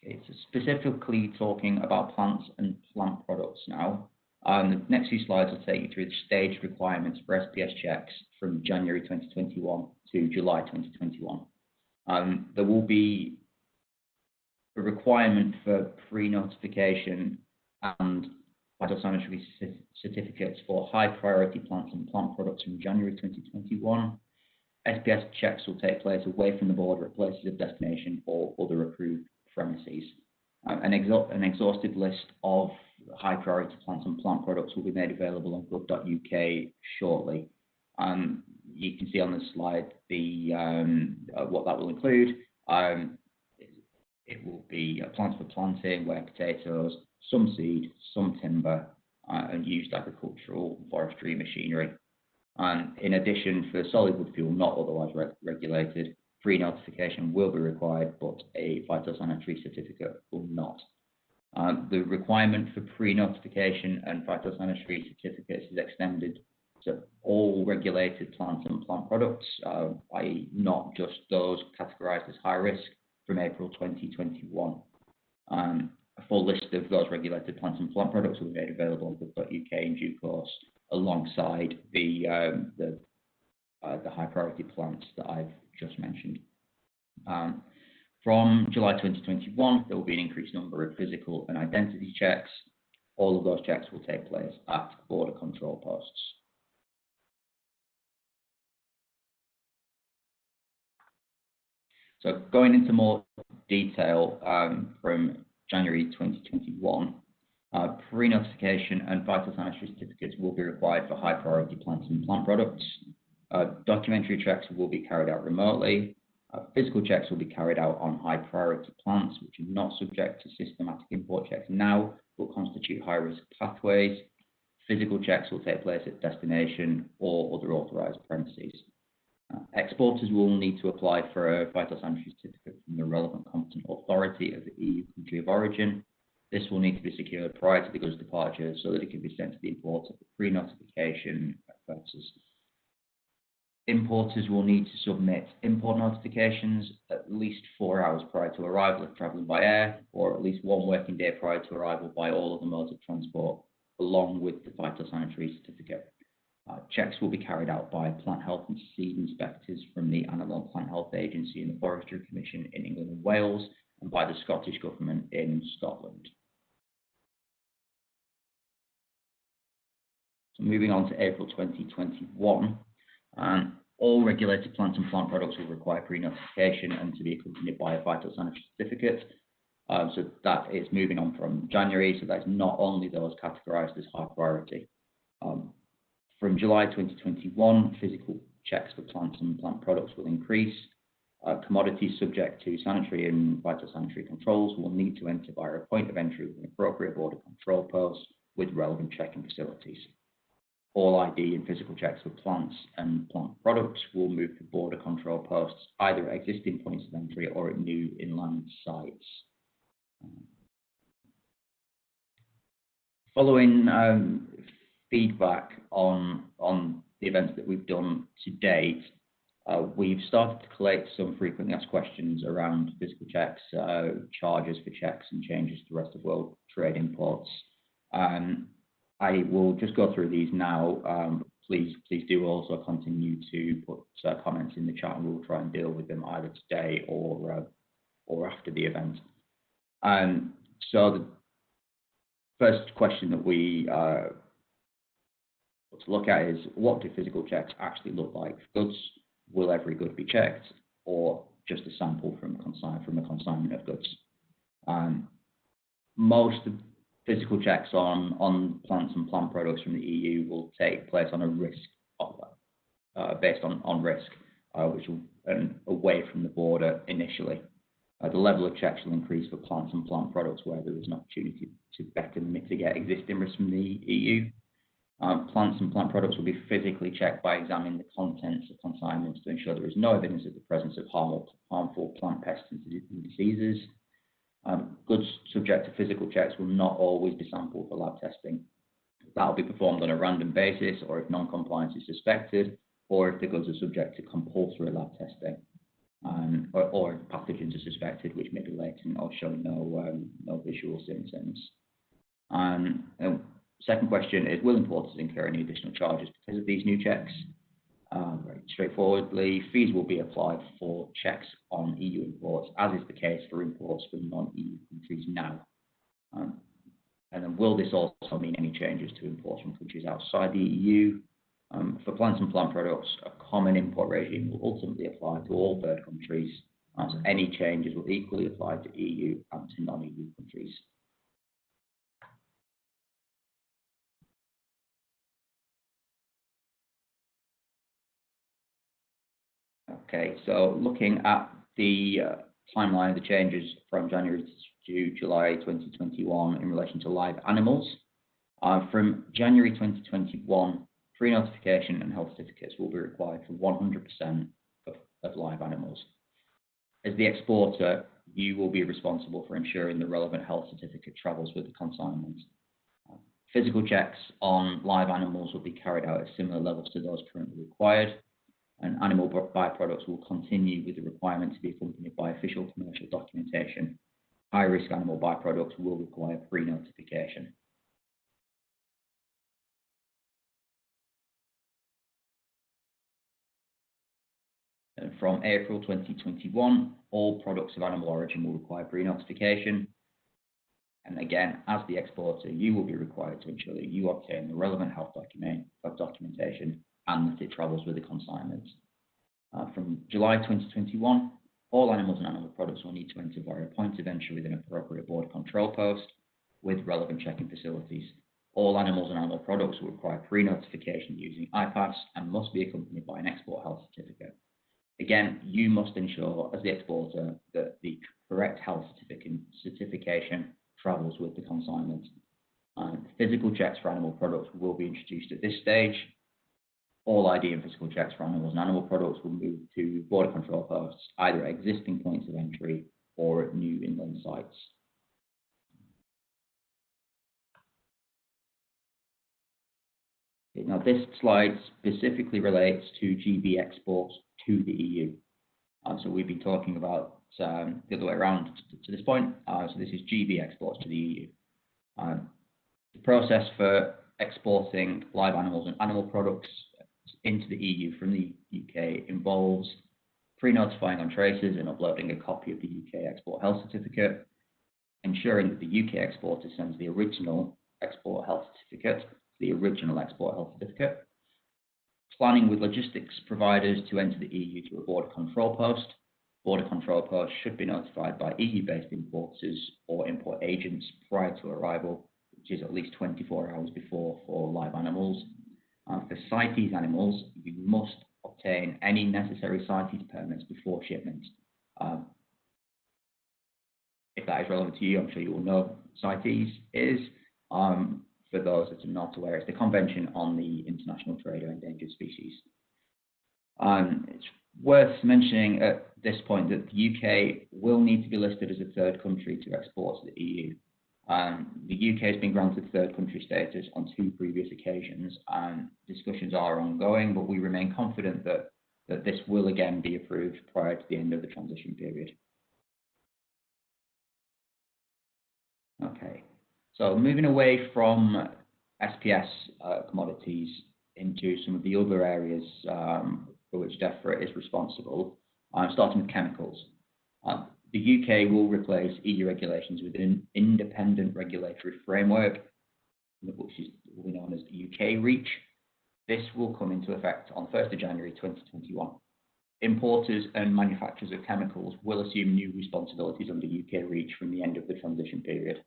[SPEAKER 7] Okay, so specifically talking about plants and plant products now. The next few slides will take you through the staged requirements for SPS checks from January 2021 to July 2021. There will be a requirement for pre-notification and phytosanitary certificates for high priority plants and plant products from January 2021. SPS checks will take place away from the border at places of destination or other approved premises. An exhaustive list of high priority plants and plant products will be made available on gov.uk shortly. You can see on the slide what that will include. It will be plants for planting, wet potatoes, some seed, some timber, and used agricultural and forestry machinery. In addition, for solid wood fuel not otherwise regulated, pre-notification will be required, but a phytosanitary certificate will not. The requirement for pre-notification and phytosanitary certificates is extended to all regulated plants and plant products, i.e. not just those categorised as high risk from April 2021. A full list of those regulated plants and plant products will be made available on gov.uk in due course, alongside the high priority plants that I've just mentioned. From July 2021, there will be an increased number of physical and identity checks. All of those checks will take place at border control posts. So going into more detail from January 2021, pre-notification and phytosanitary certificates will be required for high priority plants and plant products. Documentary checks will be carried out remotely. Physical checks will be carried out on high priority plants, which are not subject to systematic import checks now, but constitute high risk pathways. Physical checks will take place at destination or other authorised premises. Exporters will need to apply for a phytosanitary certificate from the relevant competent authority of the EU country of origin. This will need to be secured prior to the goods departure so that it can be sent to the importer for pre-notification purposes. Importers will need to submit import notifications at least 4 hours prior to arrival if travelling by air, or at least 1 working day prior to arrival by all other modes of transport, along with the phytosanitary certificate. Checks will be carried out by plant health and seed inspectors from the Animal and Plant Health Agency and the Forestry Commission in England and Wales, and by the Scottish Government in Scotland. So moving on to April 2021, all regulated plants and plant products will require pre-notification and to be accompanied by a phytosanitary certificate. So that is moving on from January, so that's not only those categorised as high priority. From July 2021, physical checks for plants and plant products will increase. Commodities subject to sanitary and phytosanitary controls will need to enter via a point of entry with an appropriate border control post with relevant checking facilities. All ID and physical checks for plants and plant products will move to border control posts, either at existing points of entry or at new inland sites. Following feedback on the events that we've done to date, we've started to collect some frequently asked questions around physical checks, charges for checks and changes to rest of world trade imports. I will just go through these now. Please do also continue to put comments in the chat, and we'll try and deal with them either today or after the event. So the first question that we want to look at is, what do physical checks actually look like for goods? Will every good be checked, or just a sample from a consignment of goods? Most of physical checks on plants and plant products from the EU will take place on a risk based on risk, which will away from the border initially. The level of checks will increase for plants and plant products where there is an opportunity to better mitigate existing risks from the EU. Plants and plant products will be physically checked by examining the contents of consignments to ensure there is no evidence of the presence of harmful plant pests and diseases. Goods subject to physical checks will not always be sampled for lab testing. That will be performed on a random basis, or if non-compliance is suspected, or if the goods are subject to compulsory lab testing, or if pathogens are suspected, which may be latent or show no visual symptoms. Second question is, will importers incur any additional charges because of these new checks? Very straightforwardly, fees will be applied for checks on EU imports, as is the case for imports from non-EU countries now. And then will this also mean any changes to imports from countries outside the EU? For plants and plant products, a common import regime will ultimately apply to all third countries, so any changes will equally apply to EU and to non-EU countries. Okay, so looking at the timeline of the changes from January to July 2021 in relation to live animals. From January 2021, pre-notification and health certificates will be required for 100% of live animals. As the exporter, you will be responsible for ensuring the relevant health certificate travels with the consignment. Physical checks on live animals will be carried out at similar levels to those currently required, and animal byproducts will continue with the requirement to be accompanied by official commercial documentation. High-risk animal byproducts will require pre-notification. And from April 2021, all products of animal origin will require pre-notification. And again, as the exporter, you will be required to ensure that you obtain the relevant health documentation and that it travels with the consignment. From July 2021, all animals and animal products will need to enter via a point of entry with an appropriate border control post with relevant checking facilities. All animals and animal products will require pre-notification using iPass and must be accompanied by an export health certificate. Again, you must ensure, as the exporter, that the correct health certification travels with the consignment. Physical checks for animal products will be introduced at this stage. All ID and physical checks for animals and animal products will move to border control posts, either at existing points of entry or at new inland sites. Okay, now this slide specifically relates to GB exports to the EU. So we've been talking about the other way around to this point. So this is GB exports to the EU. The process for exporting live animals and animal products into the EU from the UK involves pre-notifying on traces and uploading a copy of the UK export health certificate, ensuring that the UK exporter sends the original export health certificate, planning with logistics providers to enter the EU through a border control post. Border control posts should be notified by EU-based importers or import agents prior to arrival, which is at least 24 hours before for live animals. For CITES animals, you must obtain any necessary CITES permits before shipment. If that is relevant to you, I'm sure you will know CITES is. For those that are not aware, it's the Convention on the International Trade of Endangered Species. It's worth mentioning at this point that the UK will need to be listed as a third country to export to the EU. The UK has been granted third country status on 2 previous occasions, and discussions are ongoing, but we remain confident that this will again be approved prior to the end of the transition period. Okay, so moving away from SPS commodities into some of the other areas for which DEFRA is responsible, starting with chemicals. The UK will replace EU regulations with an independent regulatory framework, which will be known as UK REACH. This will come into effect on 1st of January 2021. Importers and manufacturers of chemicals will assume new responsibilities under UK REACH from the end of the transition period.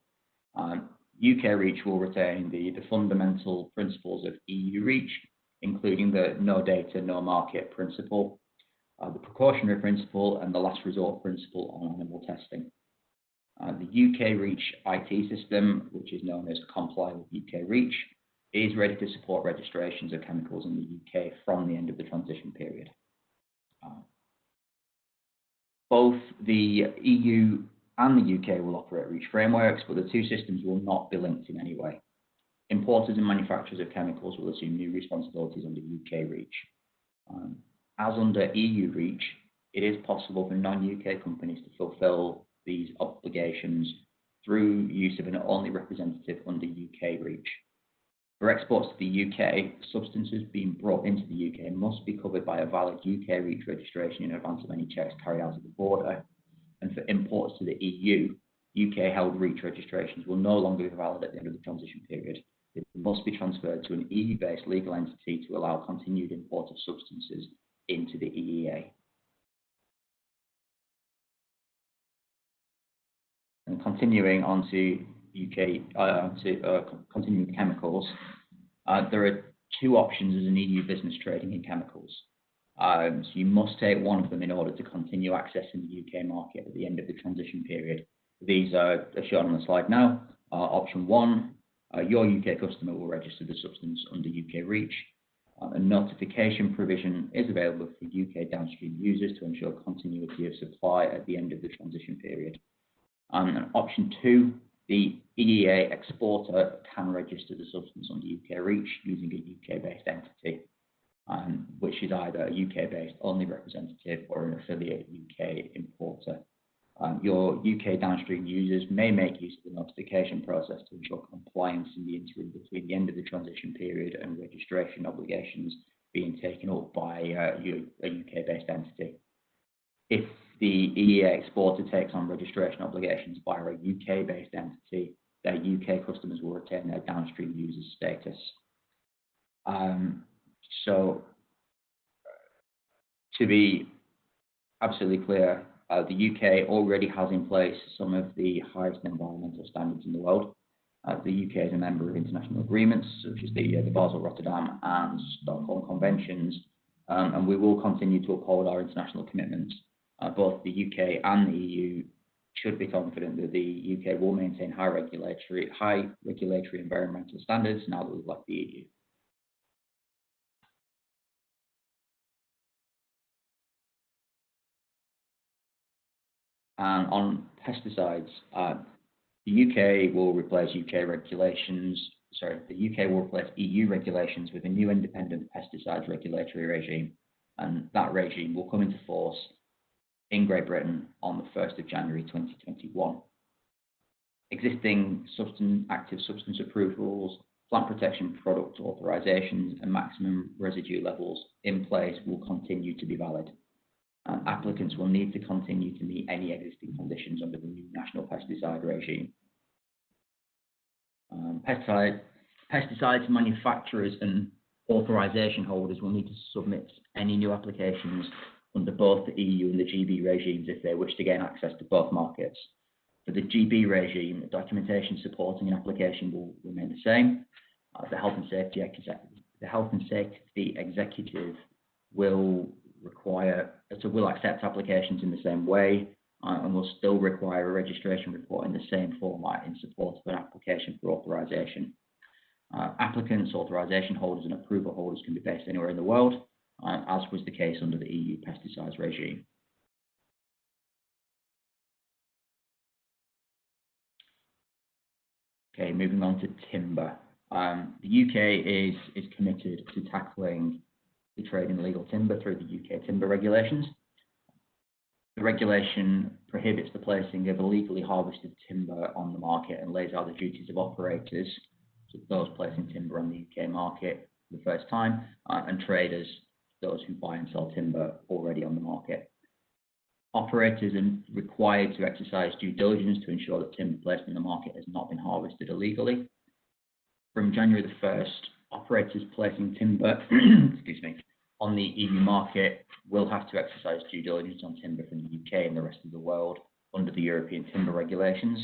[SPEAKER 7] UK REACH will retain the fundamental principles of EU REACH, including the no data, no market principle, the precautionary principle, and the last resort principle on animal testing. The UK REACH IT system, which is known as Comply with UK REACH, is ready to support registrations of chemicals in the UK from the end of the transition period. Both the EU and the UK will operate REACH frameworks, but the 2 systems will not be linked in any way. Importers and manufacturers of chemicals will assume new responsibilities under UK REACH. As under EU REACH, it is possible for non-UK companies to fulfil these obligations through use of an only representative under UK REACH. For exports to the UK, substances being brought into the UK must be covered by a valid UK REACH registration in advance of any checks carried out at the border. And for imports to the EU, UK-held REACH registrations will no longer be valid at the end of the transition period. It must be transferred to an EU-based legal entity to allow continued import of substances into the EEA. And continuing on to continuing chemicals, there are 2 options as an EU business trading in chemicals. So you must take one of them in order to continue accessing the UK market at the end of the transition period. These are shown on the slide now. Option 1, your UK customer will register the substance under UK REACH. A notification provision is available for UK downstream users to ensure continuity of supply at the end of the transition period. And option 2, the EEA exporter can register the substance under UK REACH using a UK-based entity, which is either a UK-based only representative or an affiliate UK importer. Your UK downstream users may make use of the notification process to ensure compliance in the interim between the end of the transition period and registration obligations being taken up by a UK-based entity. If the EEA exporter takes on registration obligations by a UK-based entity, their UK customers will retain their downstream user status. So, to be absolutely clear, the UK already has in place some of the highest environmental standards in the world. The UK is a member of international agreements such as the Basel, Rotterdam and Stockholm Conventions, and we will continue to uphold our international commitments. Both the UK and the EU should be confident that the UK will maintain high regulatory environmental standards now that we've left the EU. And on pesticides, the UK will replace EU regulations with a new independent pesticides regulatory regime, and that regime will come into force in Great Britain on the 1st of January 2021. Existing active substance approvals plant protection product authorizations and maximum residue levels in place will continue to be valid. Applicants will need to continue to meet any existing conditions under the new national pesticide regime. Pesticides manufacturers and authorization holders will need to submit any new applications under both the EU and the GB regimes if they wish to gain access to both markets. For the GB regime, the documentation supporting an application will remain the same. The Health and Safety Executive will accept applications in the same way and will still require a registration report in the same format in support of an application for authorization. Applicants, authorization holders and approval holders can be based anywhere in the world, as was the case under the EU pesticides regime. Okay, moving on to timber. The UK is committed to tackling the trade in illegal timber through the UK timber regulations. The regulation prohibits the placing of illegally harvested timber on the market and lays out the duties of operators, so those placing timber on the UK market for the first time, and traders, those who buy and sell timber already on the market. Operators are required to exercise due diligence to ensure that timber placed in the market has not been harvested illegally. From January the 1st, operators placing timber on the EU market will have to exercise due diligence on timber from the UK and the rest of the world under the European timber regulations.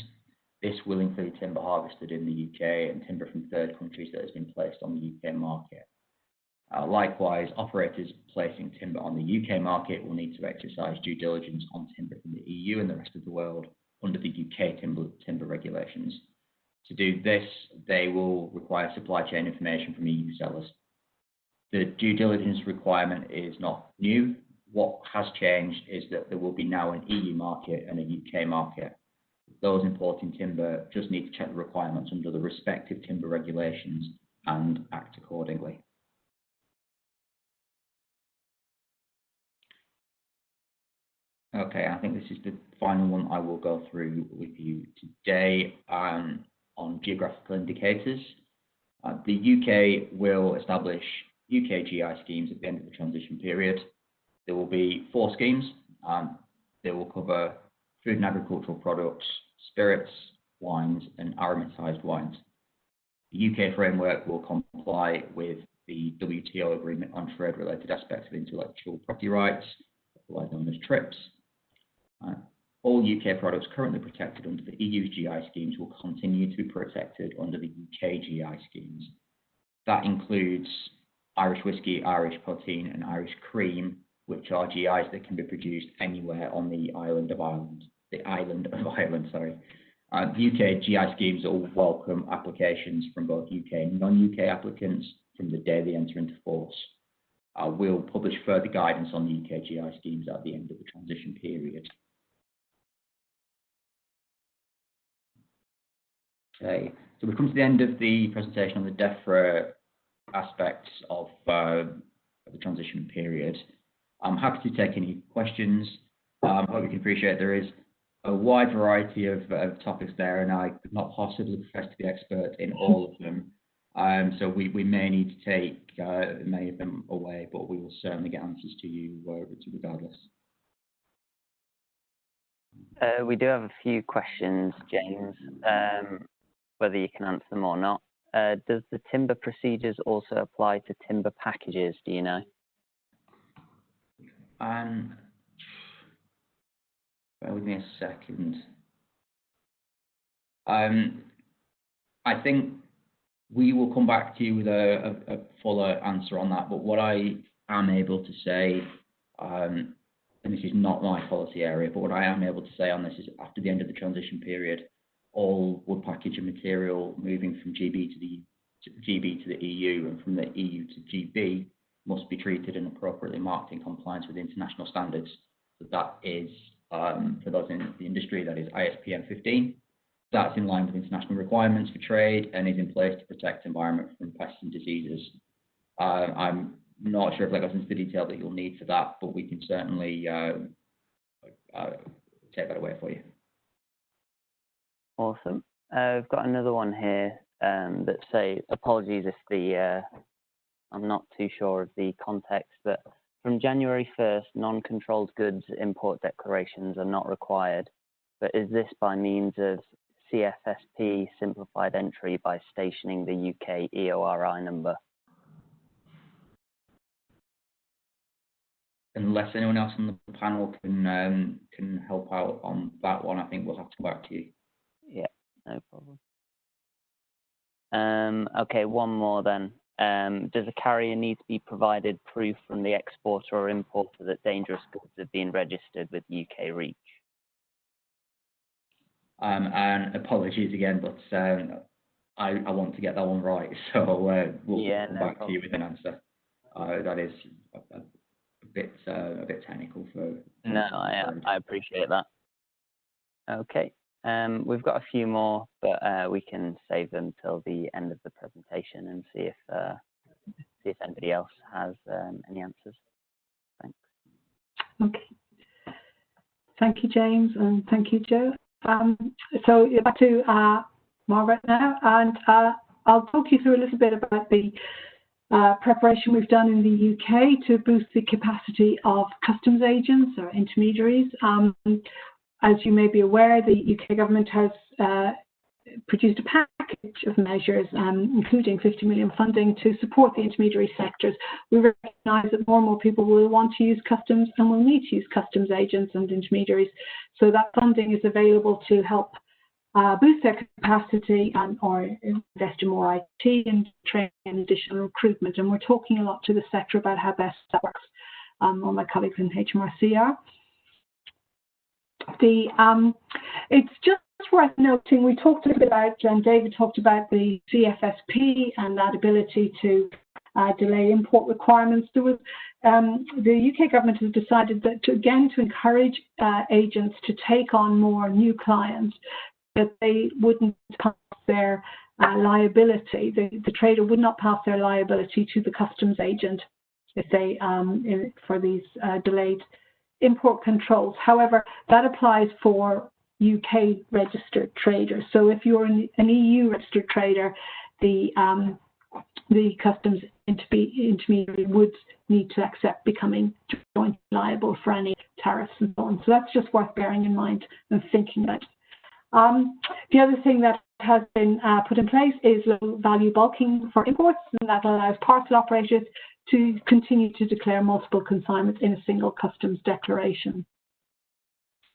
[SPEAKER 7] This will include timber harvested in the UK and timber from third countries that has been placed on the UK market. Likewise, operators placing timber on the UK market will need to exercise due diligence on timber from the EU and the rest of the world under the UK timber regulations. To do this, they will require supply chain information from EU sellers. The due diligence requirement is not new. What has changed is that there will be now an EU market and a UK market. Those importing timber just need to check the requirements under the respective timber regulations and act accordingly. Okay, I think this is the final one I will go through with you today on geographical indicators. The UK will establish UK GI schemes at the end of the transition period. There will be 4 schemes. They will cover food and agricultural products, spirits, wines, and aromatized wines. The UK framework will comply with the WTO agreement on trade-related aspects of intellectual property rights, otherwise known as TRIPS. All UK products currently protected under the EU's GI schemes will continue to be protected under the UK GI schemes. That includes Irish whiskey, Irish poteen, and Irish cream, which are GIs that can be produced anywhere on the island of Ireland. UK GI schemes will welcome applications from both UK and non-UK applicants from the day they enter into force. We'll publish further guidance on the UK GI schemes at the end of the transition period. Okay, so we've come to the end of the presentation on the DEFRA aspects of the transition period. I'm happy to take any questions. I hope you can appreciate there is a wide variety of topics there, and I could not possibly profess to be expert in all of them. So we may need to take many of them away, but we will certainly get answers to you regardless.
[SPEAKER 1] We do have a few questions, James, whether you can answer them or not. Does the timber procedures also apply to timber packages, do you know?
[SPEAKER 7] Bear with me a second. I think we will come back to you with a fuller answer on that, but what I am able to say, and this is not my policy area, but what I am able to say on this is after the end of the transition period, all wood packaging material moving from GB to the EU and from the EU to GB must be treated and appropriately marked in compliance with international standards. So that is, for those in the industry, that is ISPM 15. That's in line with international requirements for trade and is in place to protect the environment from pests and diseases. I'm not sure if that goes into the detail that you'll need for that, but we can certainly take that away for you.
[SPEAKER 1] Awesome. We've got another one here. that say, apologies if the I'm not too sure of the context, but from January 1st, non-controlled goods import declarations are not required. But is this by means of CFSP simplified entry by stationing the UK EORI number?
[SPEAKER 7] Unless anyone else on the panel can help out on that one, I think we'll have to come back to you.
[SPEAKER 1] Yeah, no problem. Okay, one more then. Does a carrier need to be provided proof from the exporter or importer that dangerous goods have been registered with UK Reach?
[SPEAKER 7] And apologies again, but I want to get that one right, so we'll come back to you with an answer. That is a bit technical for.
[SPEAKER 1] No, I appreciate that. Okay, we've got a few more, but we can save them till the end of the presentation and see if anybody else has any answers. Thanks.
[SPEAKER 3] Okay. Thank you, James, and thank you, Joe. So back to Margaret now, and I'll talk you through a little bit about the preparation we've done in the UK to boost the capacity of customs agents or intermediaries. As you may be aware, the UK government has produced a package of measures, including 50 million funding to support the intermediary sectors. We recognise that more and more people will want to use customs and will need to use customs agents and intermediaries. So that funding is available to help boost their capacity or invest in more IT and training and additional recruitment. And we're talking a lot to the sector about how best that works. All my colleagues in HMRC are. It's just worth noting, we talked a bit about, and David talked about the CFSP and that ability to delay import requirements. There was, the UK government has decided that to encourage agents to take on more new clients, that they wouldn't pass their liability, the trader would not pass their liability to the customs agent if they for these delayed import controls. However, that applies for UK registered traders. So if you're an EU registered trader, the customs intermediary would need to accept becoming jointly liable for any tariffs and so on. So that's just worth bearing in mind and thinking about. The other thing that has been put in place is low value bulking for imports, and that allows parcel operators to continue to declare multiple consignments in a single customs declaration.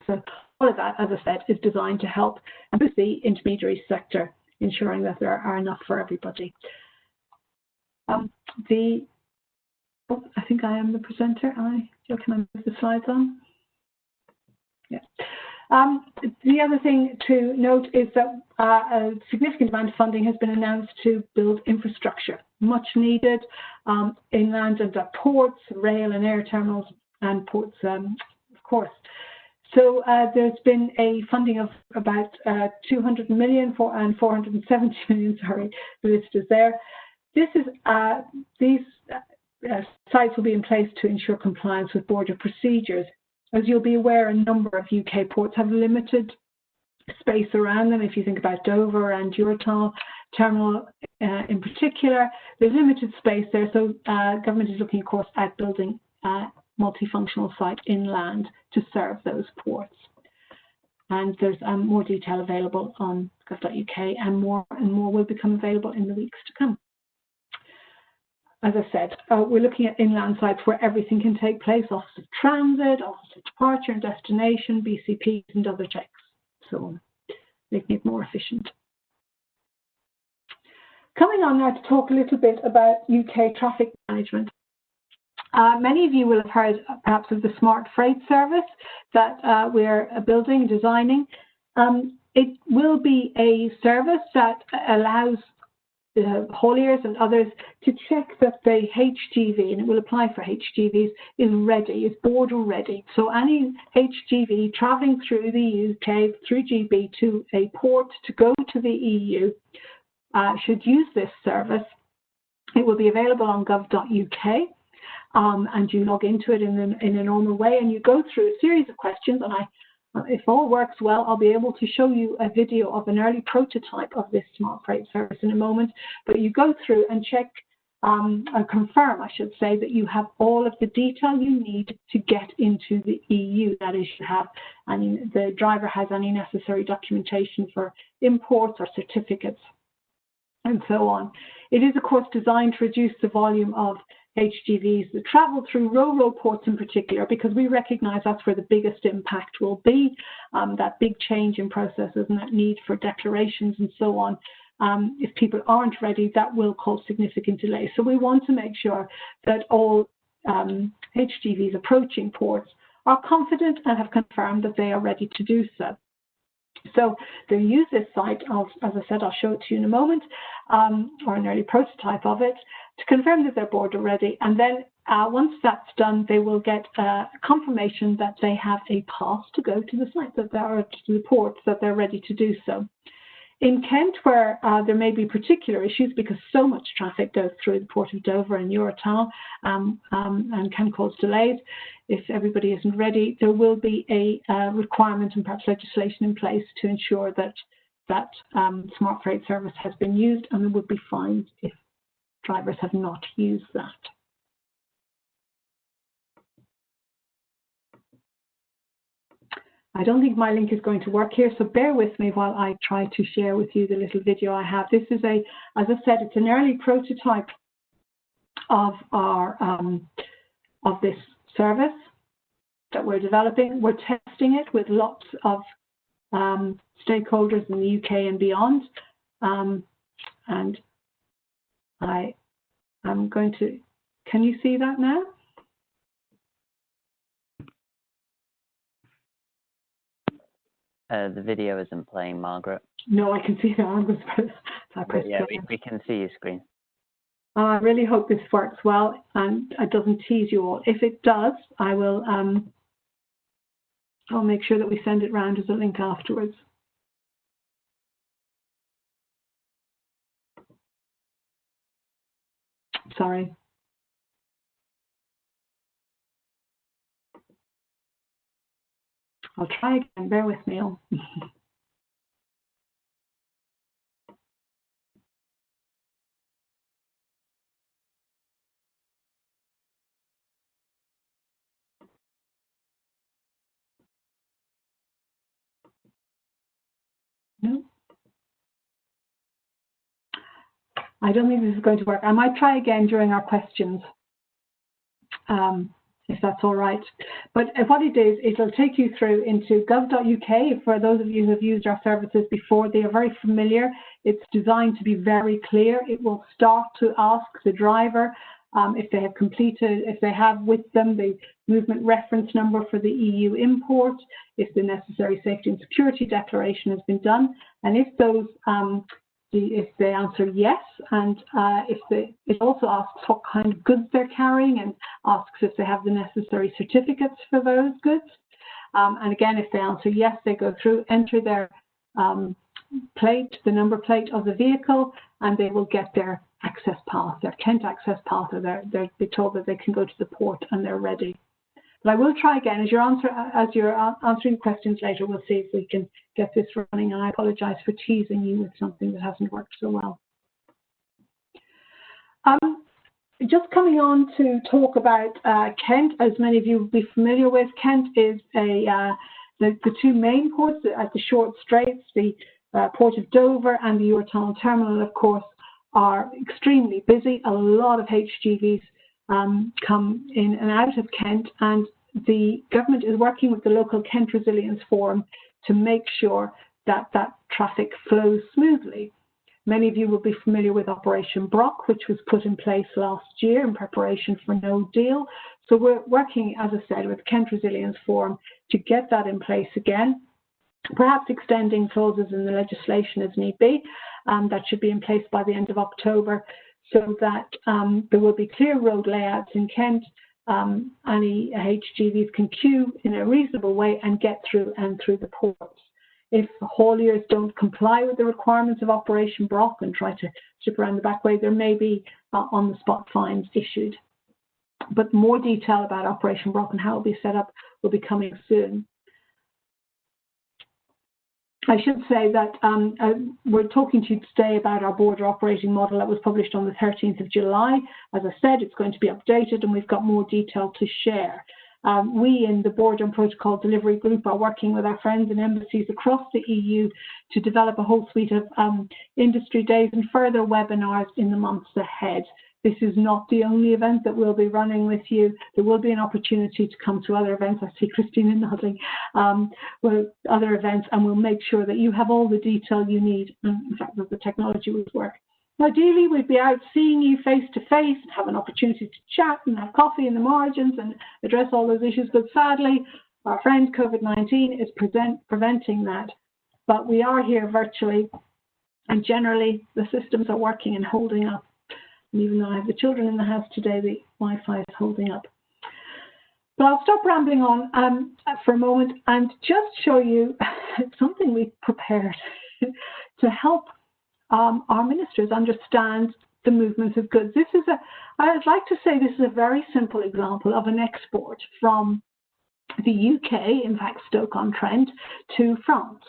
[SPEAKER 3] So all of that, as I said, is designed to help boost the intermediary sector, ensuring that there are enough for everybody. I think I am the presenter. Joe, can I move the slides on? Yeah. The other thing to note is that a significant amount of funding has been announced to build infrastructure, much needed inland and at ports, rail and air terminals, and ports, of course. So there's been a funding of about 200 million and 470 million, sorry, the list is there. This is, these sites will be in place to ensure compliance with border procedures. As you'll be aware, a number of UK ports have limited space around them. If you think about Dover and Eurotunnel terminal in particular, there's limited space there. So government is looking, of course, at building a multifunctional site inland to serve those ports. And there's more detail available on gov.uk, and more will become available in the weeks to come. As I said, we're looking at inland sites where everything can take place: office of transit, office of departure and destination, BCPs and other checks, so on, making it more efficient. Coming on now to talk a little bit about UK traffic management. Many of you will have heard perhaps of the Smart Freight service that we're building and designing. It will be a service that allows hauliers and others to check that the HGV, and it will apply for HGVs, is ready, is border ready. So any HGV travelling through the UK, through GB to a port to go to the EU should use this service. It will be available on gov.uk, and you log into it in a normal way, and you go through a series of questions, and If all works well, I'll be able to show you a video of an early prototype of this smart freight service in a moment. But you go through and check and confirm, I should say, that you have all of the detail you need to get into the EU. That is, you have the driver has any necessary documentation for imports or certificates and so on. It is, of course, designed to reduce the volume of HGVs that travel through ro-ro ports in particular, because we recognize that's where the biggest impact will be, that big change in processes and that need for declarations and so on. If people aren't ready, that will cause significant delay. So we want to make sure that all HGVs approaching ports are confident and have confirmed that they are ready to do so. So they use this site, as I said, I'll show it to you in a moment, or an early prototype of it, to confirm that they're border ready. And then once that's done, they will get confirmation that they have a pass to go to the site, that they are to the port, that they're ready to do so. In Kent, where there may be particular issues because so much traffic goes through the port of Dover and Eurotunnel and can cause delays, if everybody isn't ready, there will be a requirement and perhaps legislation in place to ensure that smart freight service has been used, and there would be fines if drivers have not used that. I don't think my link is going to work here, so bear with me while I try to share with you the little video I have. This is as I said, it's an early prototype of our of this service that we're developing. We're testing it with lots of stakeholders in the UK and beyond, and I am going to. Can you see that now?
[SPEAKER 1] The video isn't playing, Margaret.
[SPEAKER 3] No, I can see that.
[SPEAKER 1] Yeah, we can see your screen.
[SPEAKER 3] I really hope this works well and it doesn't tease you all. If it does, I will. I'll make sure that we send it round as a link afterwards. Sorry. I'll try again, bear with me all. No. I don't think this is going to work. I might try again during our questions. If that's all right. But what it is, it'll take you through into gov.uk. For those of you who have used our services before, they are very familiar. It's designed to be very clear. It will start to ask the driver if they have completed, if they have with them the movement reference number for the EU import, if the necessary safety and security declaration has been done, and if those if they answer yes, and it also asks what kind of goods they're carrying and asks if they have the necessary certificates for those goods. And again, if they answer yes, they go through, enter their plate, the number plate of the vehicle, and they will get their access path, their Kent access path, or they're told that they can go to the port and they're ready. But I will try again as you're answering questions later. We'll see if we can get this running. And I apologise for teasing you with something that hasn't worked so well. Just coming on to talk about Kent, as many of you will be familiar with, Kent is the two main ports at the short straits, the port of Dover and the Eurotunnel terminal, of course, are extremely busy. A lot of HGVs come in and out of Kent, and the government is working with the local Kent Resilience Forum to make sure that that traffic flows smoothly. Many of you will be familiar with Operation Brock, which was put in place last year in preparation for No Deal. So we're working, as I said, with Kent Resilience Forum to get that in place again, perhaps extending clauses in the legislation as need be. That should be in place by the end of October, so that there will be clear road layouts in Kent. Any HGVs can queue in a reasonable way and get through the ports. If hauliers don't comply with the requirements of Operation Brock and try to slip around the back way, there may be on-the-spot fines issued. But more detail about Operation Brock and how it will be set up will be coming soon. I should say that we're talking to you today about our border operating model that was published on the 13th of July. As I said, it's going to be updated and we've got more detail to share. We in the Border and Protocol Delivery Group are working with our friends in embassies across the EU to develop a whole suite of industry days and further webinars in the months ahead. This is not the only event that we'll be running with you. There will be an opportunity to come to other events. I see Christina nodding. Well, other events, and we'll make sure that you have all the detail you need. In fact, that the technology will work. Ideally, we'd be out seeing you face to face, have an opportunity to chat and have coffee in the margins and address all those issues. But sadly, our friend COVID-19 is preventing that. But we are here virtually, and generally the systems are working and holding up. And even though I have the children in the house today, the Wi-Fi is holding up. But I'll stop rambling on for a moment and just show you something we've prepared to help our ministers understand the movement of goods. This is I'd like to say this is a very simple example of an export from the UK, in fact Stoke-on-Trent, to France.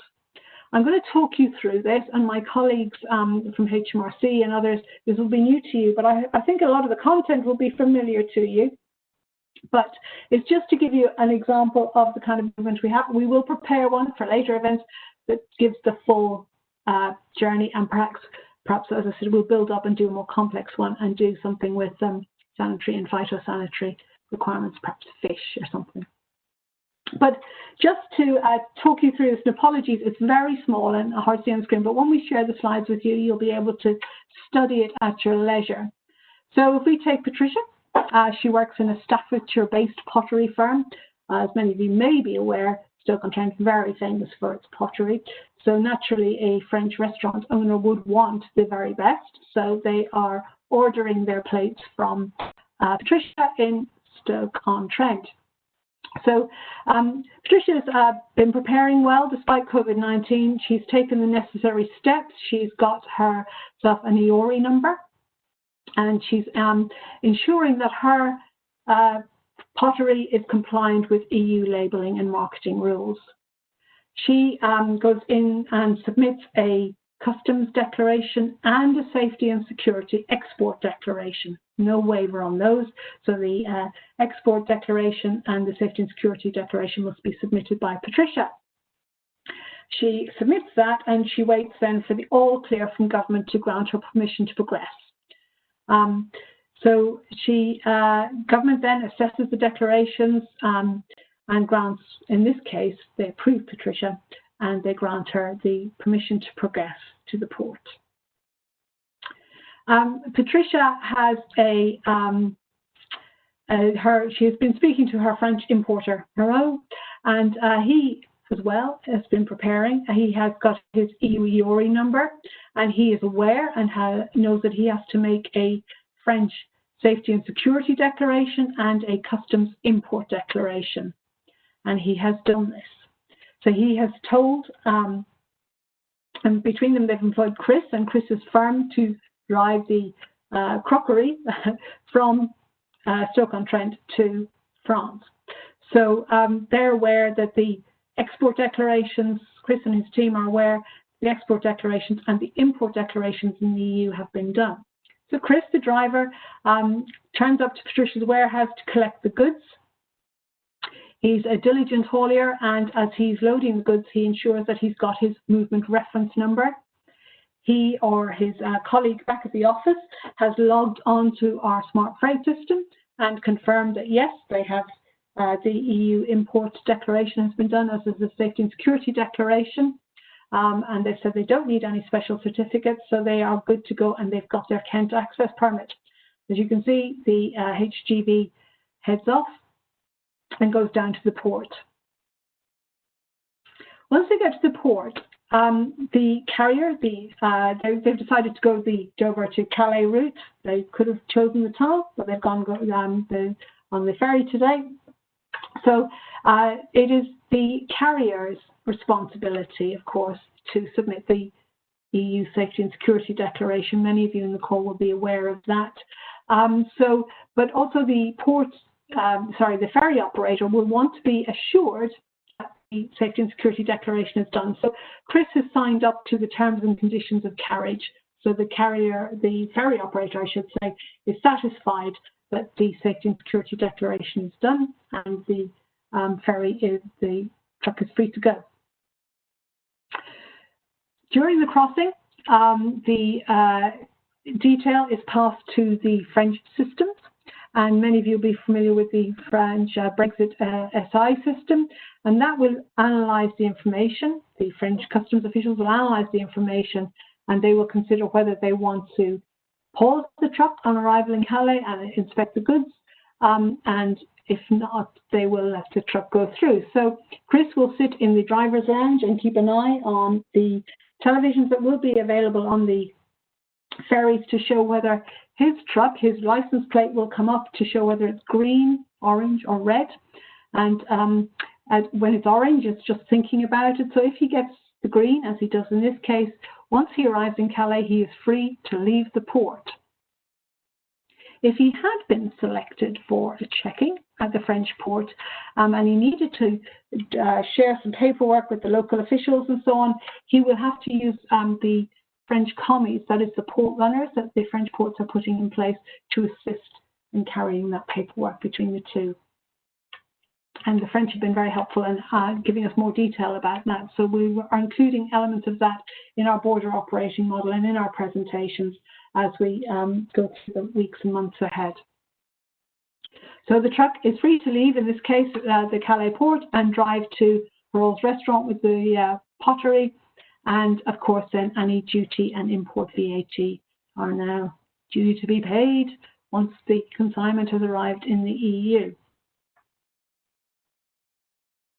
[SPEAKER 3] I'm going to talk you through this, and my colleagues from HMRC and others, this will be new to you, but I think a lot of the content will be familiar to you. But it's just to give you an example of the kind of movement we have. We will prepare one for later events that gives the full journey, and perhaps, as I said, we'll build up and do a more complex one and do something with sanitary and phytosanitary requirements, perhaps fish or something. But just to talk you through this, and apologies, it's very small and hard to see on the screen, but when we share the slides with you, you'll be able to study it at your leisure. So if we take Patricia, she works in a Staffordshire-based pottery firm. As many of you may be aware, Stoke-on-Trent is very famous for its pottery. So naturally, a French restaurant owner would want the very best. So they are ordering their plates from Patricia in Stoke-on-Trent. So Patricia's been preparing well despite COVID-19. She's taken the necessary steps. She's got herself an EORI number, and she's ensuring that her pottery is compliant with EU labelling and marketing rules. She goes in and submits a customs declaration and a safety and security export declaration. No waiver on those. So the export declaration and the safety and security declaration must be submitted by Patricia. She submits that and she waits then for the all clear from government to grant her permission to progress. So government then assesses the declarations and grants, in this case, they approve Patricia and they grant her the permission to progress to the port. Patricia has she has been speaking to her French importer, Hero, and he as well has been preparing. He has got his EU EORI number, and he is aware and knows that he has to make a French safety and security declaration and a customs import declaration, and he has done this. So he has told, and between them they've employed Chris and Chris's firm to drive the crockery from Stoke-on-Trent to France. So they're aware that the export declarations, Chris and his team are aware the export declarations and the import declarations in the EU have been done. So Chris, the driver, turns up to Patricia's warehouse to collect the goods. He's a diligent haulier, and as he's loading the goods, he ensures that he's got his movement reference number. He or his colleague back at the office has logged onto our smart freight system and confirmed that, yes, they have the EU import declaration has been done, as is the safety and security declaration. And they've said they don't need any special certificates, so they are good to go, and they've got their Kent access permit. As you can see, the HGV heads off and goes down to the port. Once they get to the port, the carrier, they've decided to go the Dover to Calais route. They could have chosen the tunnel, but they've gone on the ferry today. So it is the carrier's responsibility, of course, to submit the EU Safety and Security Declaration. Many of you in the call will be aware of that. But also the the ferry operator will want to be assured that Safety and Security Declaration is done. So Chris has signed up to the terms and conditions of carriage. So the ferry operator, I should say, is satisfied that the Safety and Security Declaration is done and the the truck is free to go. During the crossing, the detail is passed to the French systems, and many of you will be familiar with the French Brexit SI system, and that will analyse the information. The French customs officials will analyse the information, and they will consider whether they want to pause the truck on arrival in Calais and inspect the goods, and if not, they will let the truck go through. So Chris will sit in the driver's lounge and keep an eye on the televisions that will be available on the ferries to show whether his truck, his license plate will come up to show whether it's green, orange or red. And when it's orange, it's just thinking about it. So if he gets the green, as he does in this case, once he arrives in Calais, he is free to leave the port. If he had been selected for a checking at the French port and he needed to share some paperwork with the local officials and so on, he will have to use the French commies, that is the port runners that the French ports are putting in place to assist in carrying that paperwork between the two. And the French have been very helpful in giving us more detail about that. So we are including elements of that in our border operating model and in our presentations as we go through the weeks and months ahead. So the truck is free to leave, in this case, the Calais port and drive to Harold's restaurant with the pottery. And of course, then any duty and import VAT are now due to be paid once the consignment has arrived in the EU.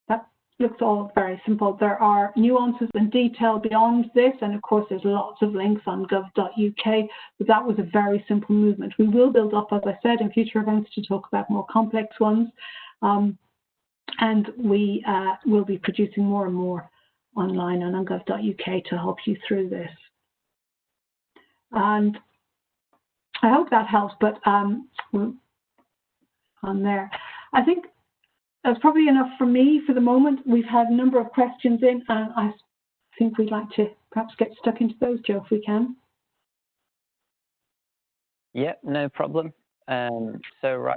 [SPEAKER 3] That looks all very simple. There are nuances and detail beyond this, and of course there's lots of links on gov.uk, but that was a very simple movement. We will build up, as I said, in future events to talk about more complex ones, and we will be producing more and more online and on gov.uk to help you through this. And I hope that helps, but on there. I think that's probably enough for me for the moment. We've had a number of questions in, and I think we'd like to perhaps get stuck into those, Joe, if we can.
[SPEAKER 1] Yep, no problem. So right.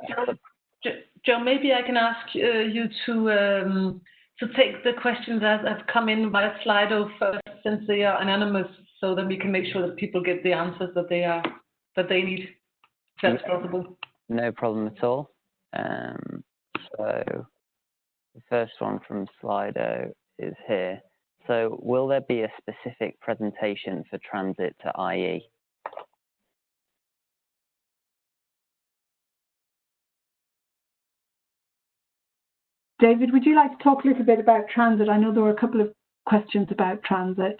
[SPEAKER 2] Joe, maybe I can ask you to take the questions that have come in via Slido first, since they are anonymous, so that we can make sure that people get the answers that they need, if that's possible.
[SPEAKER 1] No problem at all. So the first one from Slido is here. So will there be a specific presentation for transit to IE?
[SPEAKER 3] David, would you like to talk a little bit about transit? I know there were a couple of questions about transit.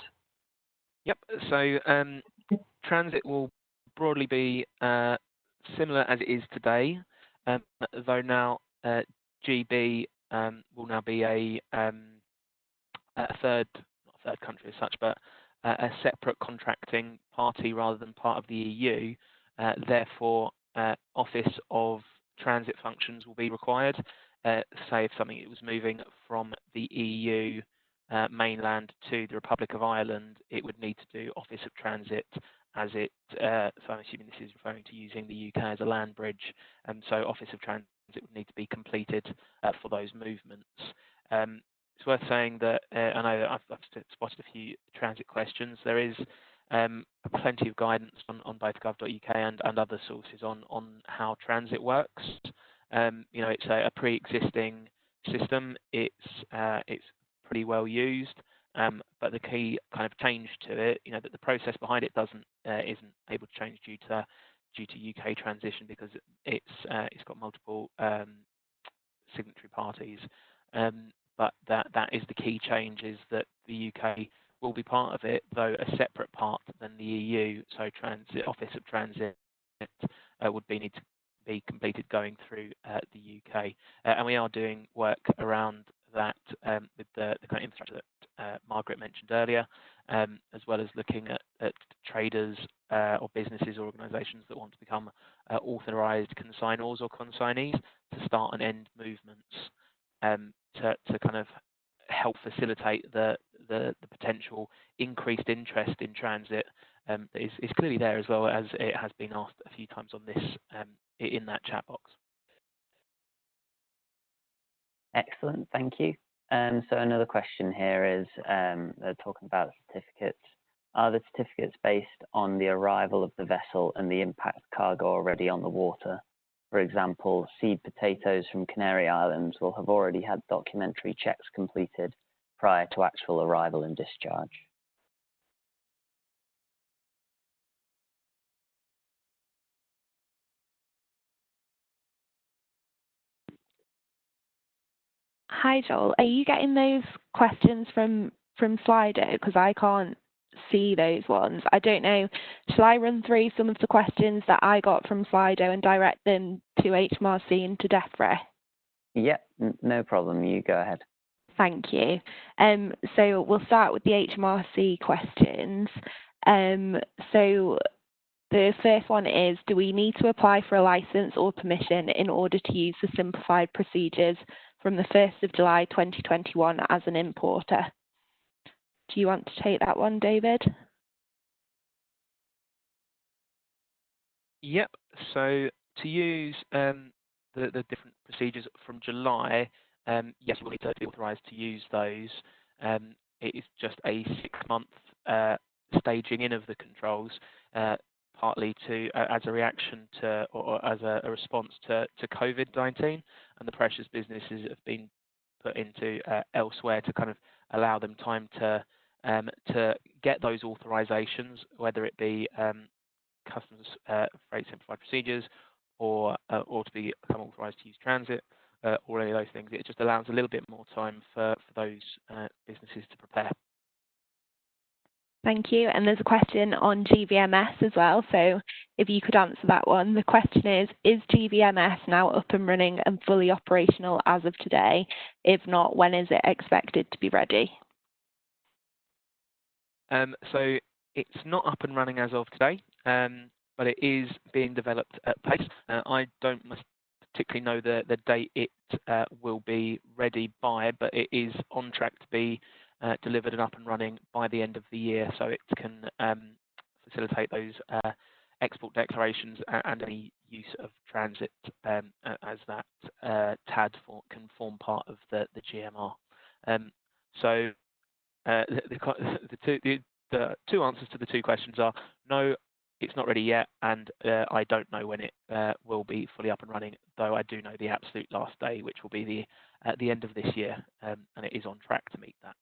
[SPEAKER 5] Yep. So transit will broadly be similar as it is today, though now GB will now be a third, not a third country as such, but a separate contracting party rather than part of the EU. Therefore, Office of Transit functions will be required. Say if something was moving from the EU mainland to the Republic of Ireland, it would need to do Office of Transit as it, so I'm assuming this is referring to using the UK as a land bridge, so Office of Transit would need to be completed for those movements. It's worth saying that, I know that I've spotted a few transit questions. There is plenty of guidance on both gov.uk and other sources on how transit works. You know, it's a pre-existing system. It's pretty well used, but the key kind of change to it, you know, that the process behind it isn't able to change due to UK transition, because it's got multiple signatory parties. But that is the key change, is that the UK will be part of it, though a separate part than the EU. So Transit, Office of Transit would need to be completed going through the UK, and we are doing work around that with the kind of infrastructure that Margaret mentioned earlier, as well as looking at traders or businesses or organisations that want to become authorised consignors or consignees to start and end movements, to kind of help facilitate the potential increased interest in transit is clearly there, as well as it has been asked a few times on this in that chat box.
[SPEAKER 1] Excellent, thank you. So another question here is, they're talking about certificates. Are the certificates based on the arrival of the vessel and the impact cargo already on the water? For example, seed potatoes from Canary Islands will have already had documentary checks completed prior to actual arrival and discharge.
[SPEAKER 4] Hi, Joel. Are you getting those questions from Slido? Because I can't see those ones. I don't know. Shall I run through some of the questions that I got from Slido and direct them to HMRC and to DEFRA?
[SPEAKER 1] Yep, no problem. You go ahead.
[SPEAKER 4] Thank you. So we'll start with the HMRC questions. So the first one is, do we need to apply for a licence or permission in order to use the simplified procedures from the 1st of July 2021 as an importer? Do you want to take that one, David?
[SPEAKER 5] Yep. So to use the different procedures from July, yes, you will need to be authorised to use those. It is just a 6-month staging in of the controls, partly to as a reaction to or as a response to COVID-19, and the pressures businesses have been put into elsewhere to kind of allow them time to get those authorisations, whether it be customs freight simplified procedures or to become authorised to use transit or any of those things. It just allows a little bit more time for those businesses to prepare.
[SPEAKER 4] Thank you. And there's a question on GVMS as well. So if you could answer that one. The question is GVMS now up and running and fully operational as of today? If not, when is it expected to be ready?
[SPEAKER 5] So it's not up and running as of today, but it is being developed at pace. I don't particularly know the date it will be ready by, but it is on track to be delivered and up and running by the end of the year, so it can facilitate those export declarations and any use of transit as that TAD can form part of the GMR. So the two answers to the two questions are no, it's not ready yet, and I don't know when it will be fully up and running, though I do know the absolute last day, which will be at the end of this year, and it is on track to meet that.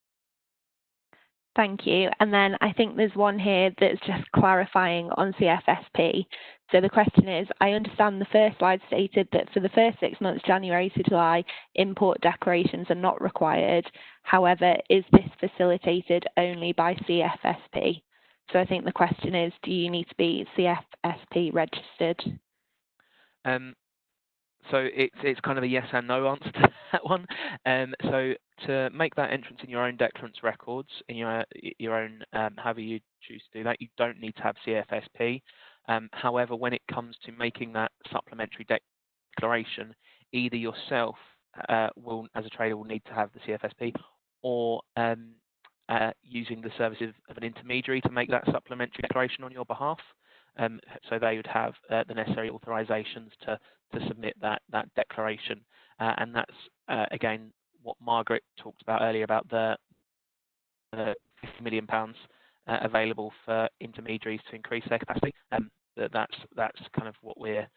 [SPEAKER 4] Thank you. And then I think there's one here that's just clarifying on CFSP. So the question is, I understand the first slide stated that for the first 6 months, January to July, import declarations are not required. However, is this facilitated only by CFSP? So I think the question is, do you need to be CFSP registered?
[SPEAKER 5] So it's kind of a yes and no answer to that one. So to make that entrance in your own declarants records, in your own, however you choose to do that, you don't need to have CFSP. However, when it comes to making that supplementary declaration, either yourself will, as a trader, will need to have the CFSP, or using the services of an intermediary to make that supplementary declaration on your behalf. So they would have the necessary authorisations to submit that declaration, and that's again what Margaret talked about earlier about the £50 million available for intermediaries to increase their capacity. That's kind of what we're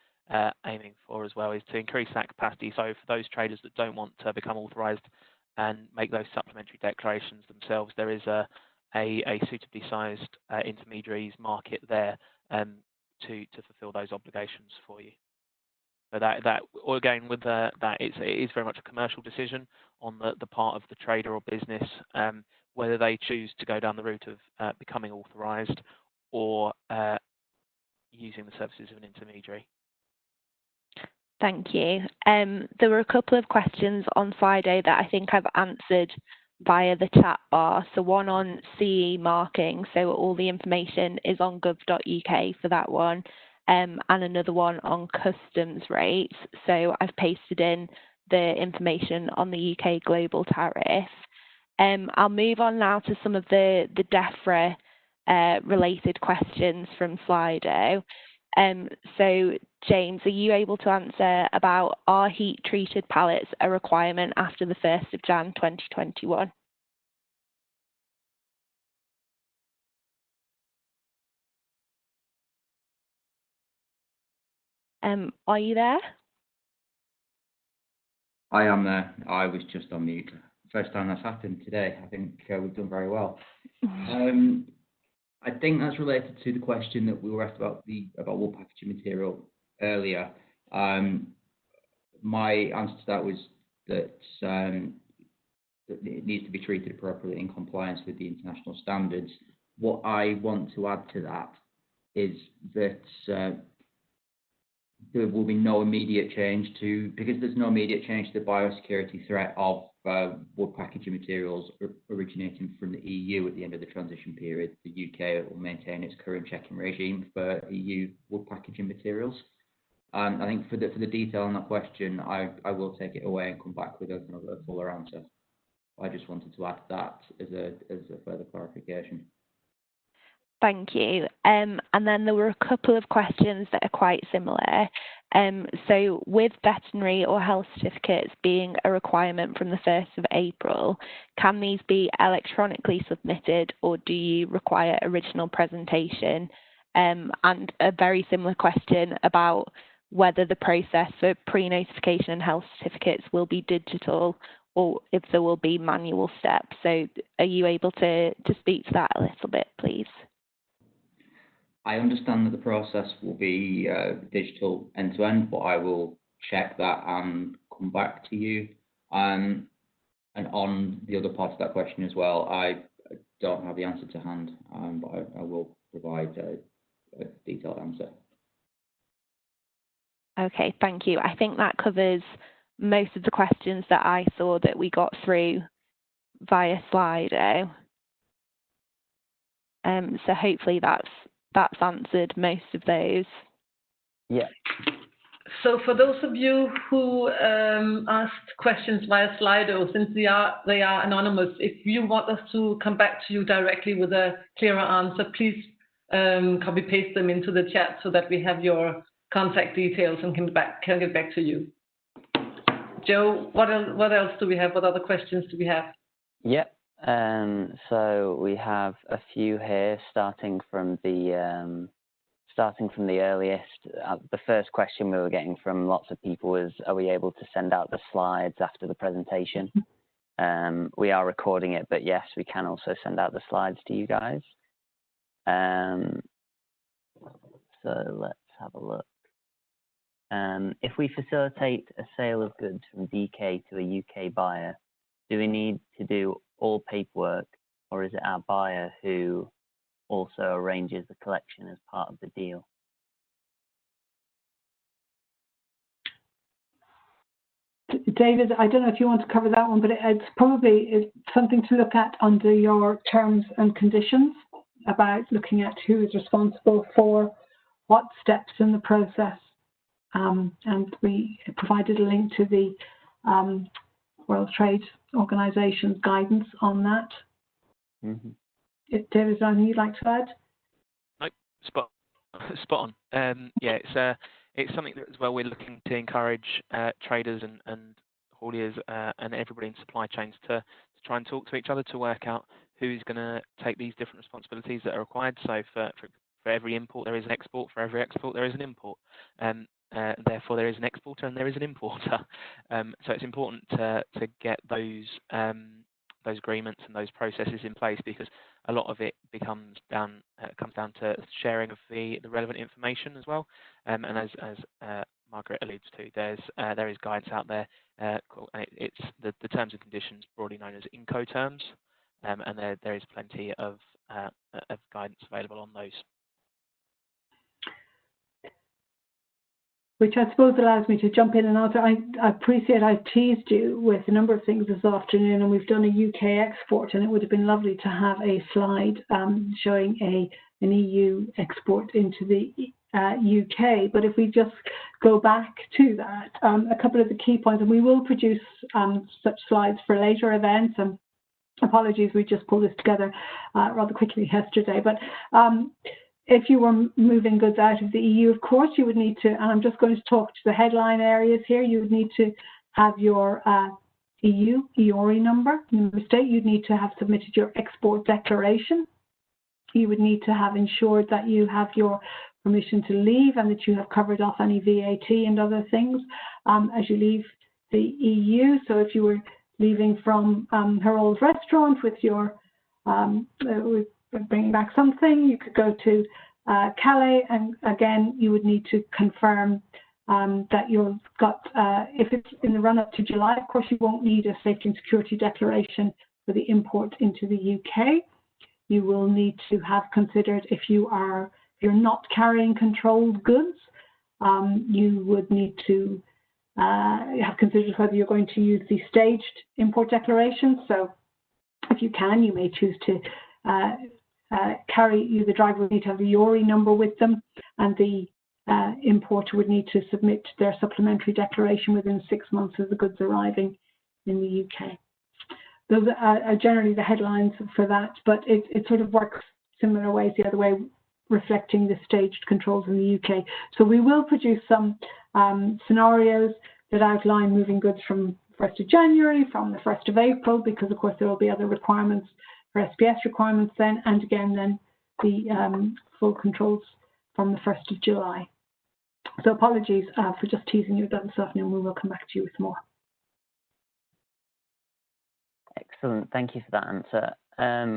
[SPEAKER 5] aiming for as well, is to increase that capacity. So for those traders that don't want to become authorised and make those supplementary declarations themselves, there is a suitably sized intermediaries market there to fulfil those obligations for you. So that again, with that, it is very much a commercial decision on the part of the trader or business, whether they choose to go down the route of becoming authorised or using the services of an intermediary.
[SPEAKER 4] Thank you. There were a couple of questions on Slido that I think I've answered via the chat bar. So one on CE marking, so all the information is on gov.uk for that one, and another one on customs rates. So I've pasted in the information on the UK global tariff. I'll move on now to some of the DEFRA related questions from Slido. So James, are you able to answer about are heat treated pallets a requirement after the 1st of Jan 2021? Are you there?
[SPEAKER 7] I am there. I was just on mute. First time that's happened today. I think we've done very well. I think that's related to the question that we were asked about wood packaging material earlier. My answer to that was that it needs to be treated appropriately in compliance with the international standards. What I want to add to that is that there will be no immediate change because there's no immediate change to the biosecurity threat of wood packaging materials originating from the EU at the end of the transition period. The UK will maintain its current checking regime for EU wood packaging materials. I think for the detail on that question, I will take it away and come back with a fuller answer. I just wanted to add that as a further clarification.
[SPEAKER 4] Thank you. And then there were a couple of questions that are quite similar. So with veterinary or health certificates being a requirement from the 1st of April, can these be electronically submitted or do you require original presentation? And a very similar question about whether the process for pre-notification and health certificates will be digital or if there will be manual steps. So are you able to speak to that a little bit, please?
[SPEAKER 7] I understand that the process will be digital end-to-end, but I will check that and come back to you. And on the other part of that question as well, I don't have the answer to hand, but I will provide a detailed answer.
[SPEAKER 4] Okay, thank you. I think that covers most of the questions that I saw that we got through via Slido. So hopefully that's answered most of those.
[SPEAKER 1] Yeah.
[SPEAKER 2] So for those of you who asked questions via Slido, since they are anonymous, if you want us to come back to you directly with a clearer answer, please copy paste them into the chat so that we have your contact details and can get back to you. Joe, what else do we have? What other questions do we have?
[SPEAKER 1] Yep. So we have a few here, starting from the earliest. The first question we were getting from lots of people was, are we able to send out the slides after the presentation? We are recording it, but yes, we can also send out the slides to you guys. So let's have a look. If we facilitate a sale of goods from DK to a UK buyer, do we need to do all paperwork, or is it our buyer who also arranges the collection as part of the deal?
[SPEAKER 3] David, I don't know if you want to cover that one, but it's probably something to look at under your terms and conditions about looking at who is responsible for what steps in the process. And we provided a link to the World Trade Organization's guidance on that. Mm-hmm. David, is there anything you'd like to add?
[SPEAKER 5] Nope, spot on. Yeah, it's something that as well we're looking to encourage traders and hauliers and everybody in supply chains to try and talk to each other to work out who's going to take these different responsibilities that are required. So for every import there is an export, for every export there is an import. Therefore there is an exporter and there is an importer. So it's important to get those agreements and those processes in place, because a lot of it comes down to sharing of the relevant information as well. And as Margaret alludes to, there is guidance out there. It's the terms and conditions, broadly known as Incoterms, and there is plenty of guidance available on those.
[SPEAKER 3] Which I suppose allows me to jump in and answer. I appreciate I've teased you with a number of things this afternoon, and we've done a UK export, and it would have been lovely to have a slide showing an EU export into the UK. But if we just go back to that, a couple of the key points, and we will produce such slides for later events, and Apologies, we just pulled this together rather quickly yesterday. But if you were moving goods out of the EU, of course, you would need to, and I'm just going to talk to the headline areas here, you would need to have your EU EORI number. In the state, you'd need to have submitted your export declaration. You would need to have ensured that you have your permission to leave and that you have covered off any VAT and other things as you leave the EU. So if you were leaving from her old restaurant with your with bringing back something, you could go to Calais, and again you would need to confirm that you've got, if it's in the run-up to July, of course you won't need a safety and security declaration for the import into the UK. You will need to have considered, if you're not carrying controlled goods, you would need to have considered whether you're going to use the staged import declaration. So if you can, you may choose to the driver would need to have the EORI number with them, and the importer would need to submit their supplementary declaration within 6 months of the goods arriving in the UK. Those are generally the headlines for that, but it sort of works similar ways the other way, reflecting the staged controls in the UK. So we will produce some scenarios that outline moving goods from 1st of January, from the 1st of April, because of course there will be other requirements for SPS requirements then, and again then the full controls from the 1st of July. So apologies for just teasing you about this afternoon. We will come back to you with more.
[SPEAKER 1] Excellent, thank you for that answer.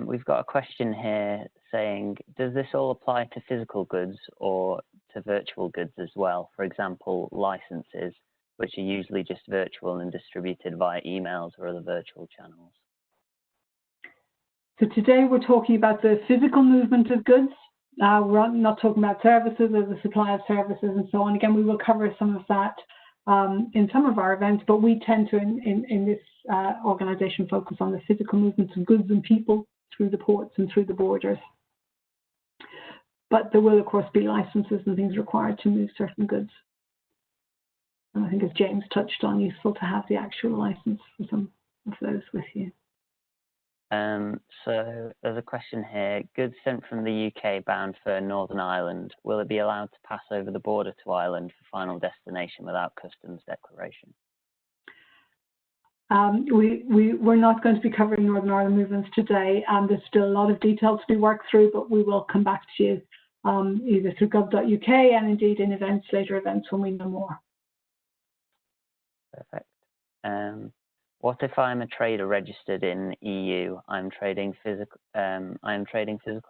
[SPEAKER 1] We've got a question here saying, does this all apply to physical goods or to virtual goods as well? For example, licenses, which are usually just virtual and distributed via emails or other virtual channels.
[SPEAKER 3] So today we're talking about the physical movement of goods. We're not talking about services or the supply of services and so on. Again, we will cover some of that in some of our events, but we tend to, in this organisation, focus on the physical movements of goods and people through the ports and through the borders. But there will, of course, be licenses and things required to move certain goods. And I think, as James touched on, useful to have the actual license for some of those with you.
[SPEAKER 1] So there's a question here. Goods sent from the UK bound for Northern Ireland, will it be allowed to pass over the border to Ireland for final destination without customs declaration?
[SPEAKER 3] We're not going to be covering Northern Ireland movements today. There's still a lot of details to be worked through, but we will come back to you either through gov.uk and indeed in later events when we know more.
[SPEAKER 1] Perfect. What if I'm a trader registered in EU? I'm trading physical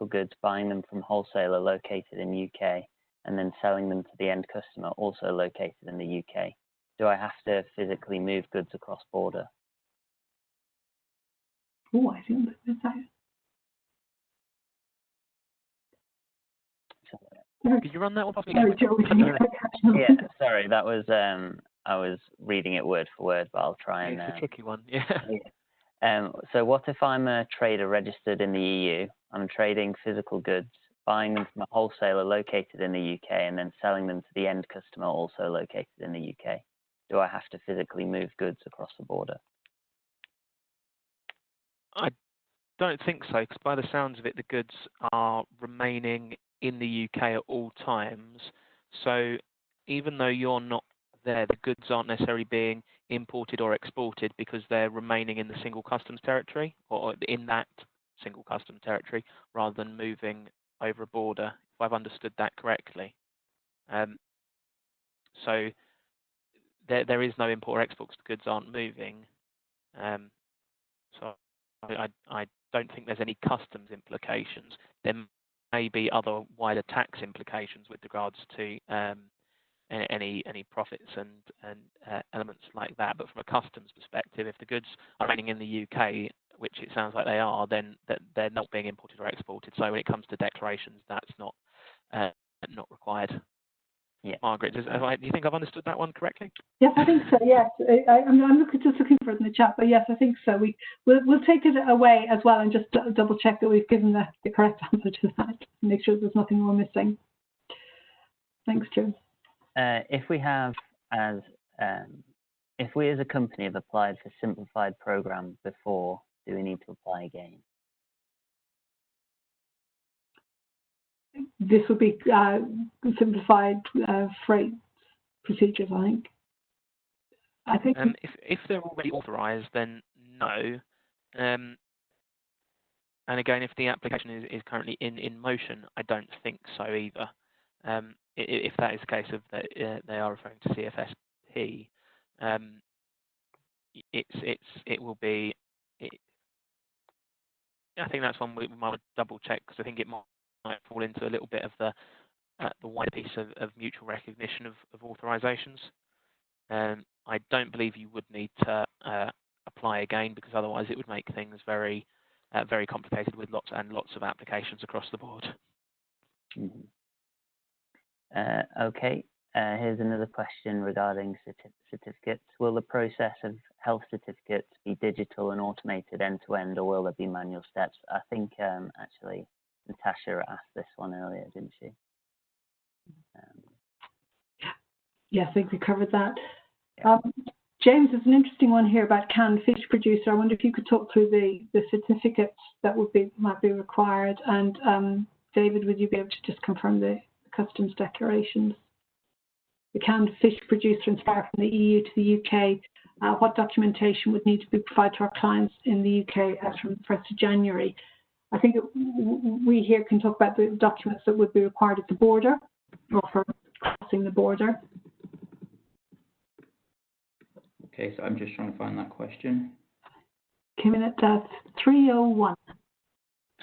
[SPEAKER 1] goods, buying them from wholesaler located in UK, and then selling them to the end customer also located in the UK. Do I have to physically move goods across border?
[SPEAKER 3] Oh, I think that's that.
[SPEAKER 5] Could you run that one off
[SPEAKER 3] Sorry,
[SPEAKER 5] again?
[SPEAKER 3] Joe,
[SPEAKER 1] Yeah, sorry, that was I was reading it word for word, but I'll try and.
[SPEAKER 5] It's a tricky one, yeah.
[SPEAKER 1] So what if I'm a trader registered in the EU? I'm trading physical goods, buying them from a wholesaler located in the UK, and then selling them to the end customer also located in the UK. Do I have to physically move goods across the border?
[SPEAKER 5] I don't think so, because by the sounds of it, the goods are remaining in the UK at all times. So even though you're not there, the goods aren't necessarily being imported or exported because they're remaining in the single customs territory or in that single customs territory rather than moving over a border, if I've understood that correctly. So there is no import or export because the goods aren't moving. So I don't think there's any customs implications. There may be other wider tax implications with regards to any profits and elements like that. But from a customs perspective, if the goods are remaining in the UK, which it sounds like they are, then they're not being imported or exported. So when it comes to declarations, that's not required.
[SPEAKER 1] Yeah.
[SPEAKER 5] Margaret, do you think I've understood that one correctly?
[SPEAKER 3] Yes, I think so. Yes, I'm just looking for it in the chat, but yes, I think so. We'll take it away as well and just double check that we've given the correct answer to that. Make sure there's nothing we're missing. Thanks, Joe.
[SPEAKER 1] If we as a company have applied for simplified program before, do we need to apply again?
[SPEAKER 3] This would be simplified freight procedures, I think.
[SPEAKER 5] If they're already authorised, then no. And again, if the application is currently in motion, I don't think so either. If that is the case of that they are referring to CFSP, it will be. I think that's one we might double check, because I think it might fall into a little bit of the wider piece of mutual recognition of authorisations. I don't believe you would need to apply again, because otherwise it would make things very very complicated with lots of applications across the board.
[SPEAKER 1] Mm-hmm. Okay, here's another question regarding certificates. Will the process of health certificates be digital and automated end-to-end, or will there be manual steps? I think actually Natasha asked this one earlier, didn't she?
[SPEAKER 3] Yes, I think we covered that. Yeah. James, there's an interesting one here about canned fish producer. I wonder if you could talk through the certificates that might be required, and David, would you be able to just confirm the customs declarations? The canned fish producer inspired from the EU to the UK, what documentation would need to be provided to our clients in the UK as from the 1st of January? I think we here can talk about the documents that would be required at the border or for crossing the border.
[SPEAKER 7] Okay, so I'm just trying to find that question.
[SPEAKER 3] Came in at 301.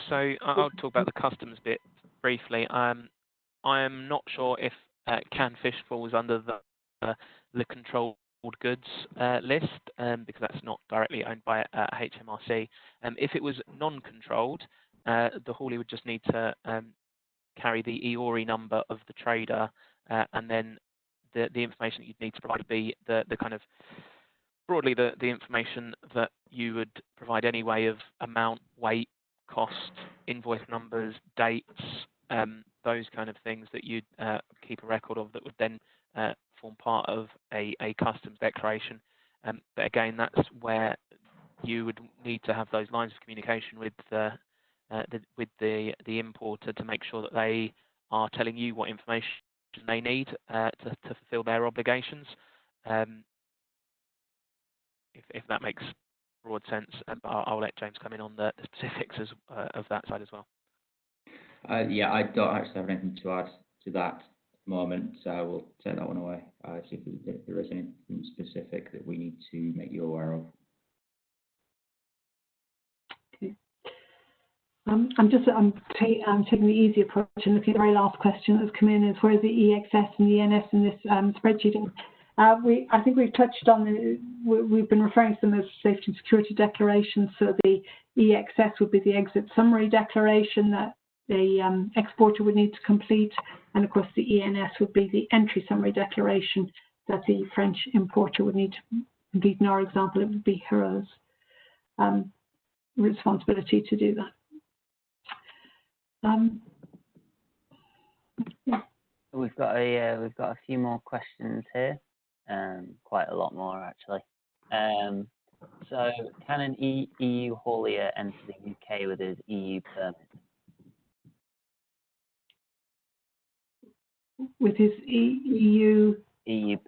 [SPEAKER 3] So
[SPEAKER 5] I'll talk about the customs bit briefly. I am not sure if canned fish falls under the controlled goods list, because that's not directly owned by HMRC. If it was non-controlled, the haulier would just need to carry the EORI number of the trader, and then the information that you'd need to provide would be the kind of broadly the information that you would provide anyway of amount, weight, cost, invoice numbers, dates, those kind of things that you'd keep a record of that would then form part of a customs declaration. But again, that's where you would need to have those lines of communication with the importer to make sure that they are telling you what information they need to fulfil their obligations. If that makes broad sense, I'll let James come in on the specifics of that side as well.
[SPEAKER 7] Yeah, I don't actually have anything to add to that at the moment, so I will take that one away. See if there is anything specific that we need to make you aware of.
[SPEAKER 3] Okay. I'm taking the easy approach and looking at the very last question that's come in is where's the EXS and the ENS in this spreadsheet? I think we've touched on we've been referring to them as safety and security declarations. So the EXS would be the exit summary declaration that the exporter would need to complete, and of course the ENS would be the entry summary declaration that the French importer would need to complete. In our example, it would be HERO's responsibility to do that. Yeah.
[SPEAKER 1] We've got a few more questions here. Quite a lot more actually. So can an EU haulier enter the UK with his EU permit?
[SPEAKER 3] With his EU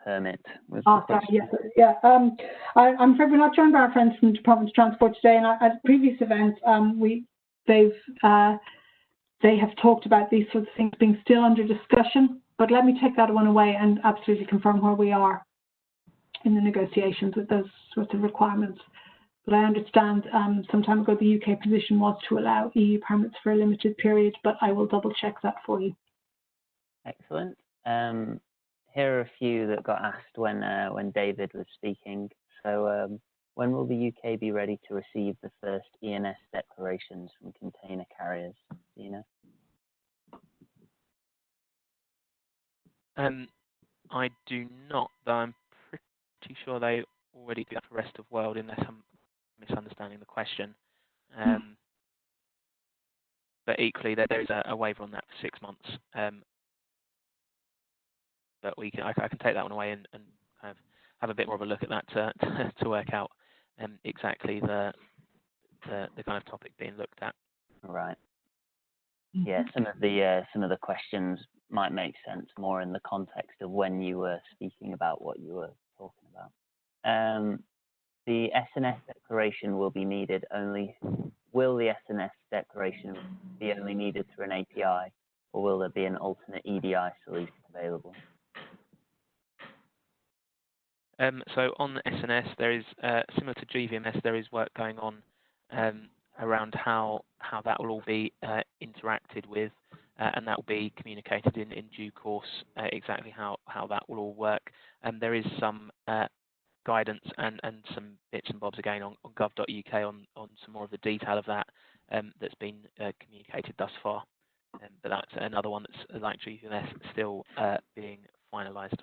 [SPEAKER 1] permit.
[SPEAKER 3] Sorry, yes, yeah. I'm afraid we're not joined by our friends from the Department of Transport today, and at previous events, they have talked about these sorts of things being still under discussion. But let me take that one away and absolutely confirm where we are in the negotiations with those sorts of requirements. But I understand some time ago the UK position was to allow EU permits for a limited period, but I will double check that for you.
[SPEAKER 1] Excellent. Here are a few that got asked when David was speaking. So when will the UK be ready to receive the first ENS declarations from container carriers? Do you know?
[SPEAKER 5] I do not, though I'm pretty sure they already do that for the rest of the world, unless I'm misunderstanding the question. But equally, there is a waiver on that for 6 months. But I can take that one away and kind of have a bit more of a look at that to work out exactly the the kind of topic being looked at.
[SPEAKER 1] Right. Yeah, some of the questions might make sense more in the context of when you were speaking about what you were talking about. The SNS declaration will be needed only. Will the SNS declaration be only needed through an API, or will there be an alternate EDI solution available?
[SPEAKER 5] So on the SNS, there is similar to GVMS, there is work going on around how that will all be interacted with, and that will be communicated in due course, exactly how that will all work. And there is some guidance and some bits and bobs again on gov.uk on some more of the detail of that that's been communicated thus far. But that's another one that's like GVMS still being finalised.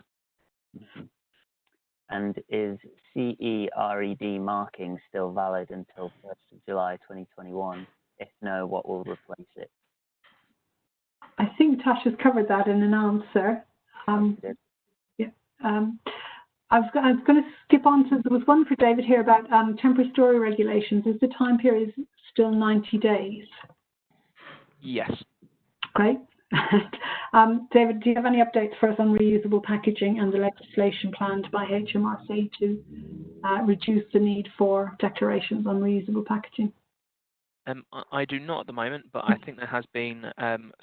[SPEAKER 1] And is CERED marking still valid until 1st of July 2021? If no, what will replace it?
[SPEAKER 3] I think Tasha's covered that in an answer. I was going to skip on to, there was one for David here about temporary story regulations. Is the time period still 90 days?
[SPEAKER 5] Yes.
[SPEAKER 3] Great. David, do you have any updates for us on reusable packaging and the legislation planned by HMRC to reduce the need for declarations on reusable packaging?
[SPEAKER 5] I do not at the moment, but I think there has been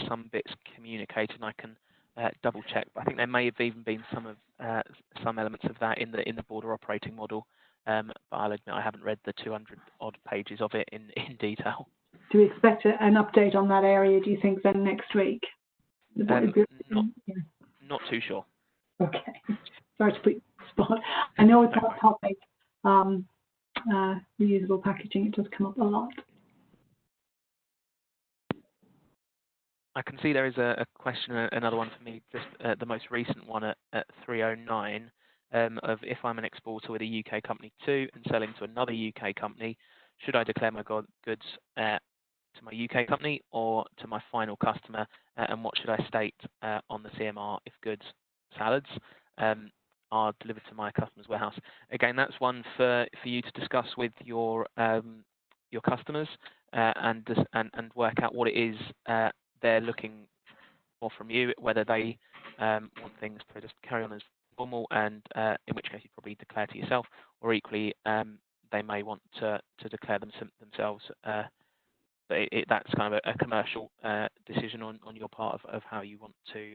[SPEAKER 5] some bits communicated, and I can double check. But I think there may have even been some elements of that in the border operating model. But I'll admit I haven't read the 200 odd pages of it in detail.
[SPEAKER 3] Do we expect an update on that area, do you think, then next week?
[SPEAKER 5] Not too sure.
[SPEAKER 3] Okay. Sorry to put you on the spot. I know it's a hot topic, reusable packaging. It does come up a lot.
[SPEAKER 5] I can see there is a question, another one for me, just the most recent one at 309, of if I'm an exporter with a UK company too and selling to another UK company, should I declare my goods to my UK company or to my final customer, and what should I state on the CMR if goods, salads, are delivered to my customer's warehouse? Again, that's one for you to discuss with your customers and work out what it is they're looking for from you, whether they want things to just carry on as normal, and in which case you probably declare to yourself, or equally they may want to declare themselves. But that's kind of a commercial decision on your part of how you want to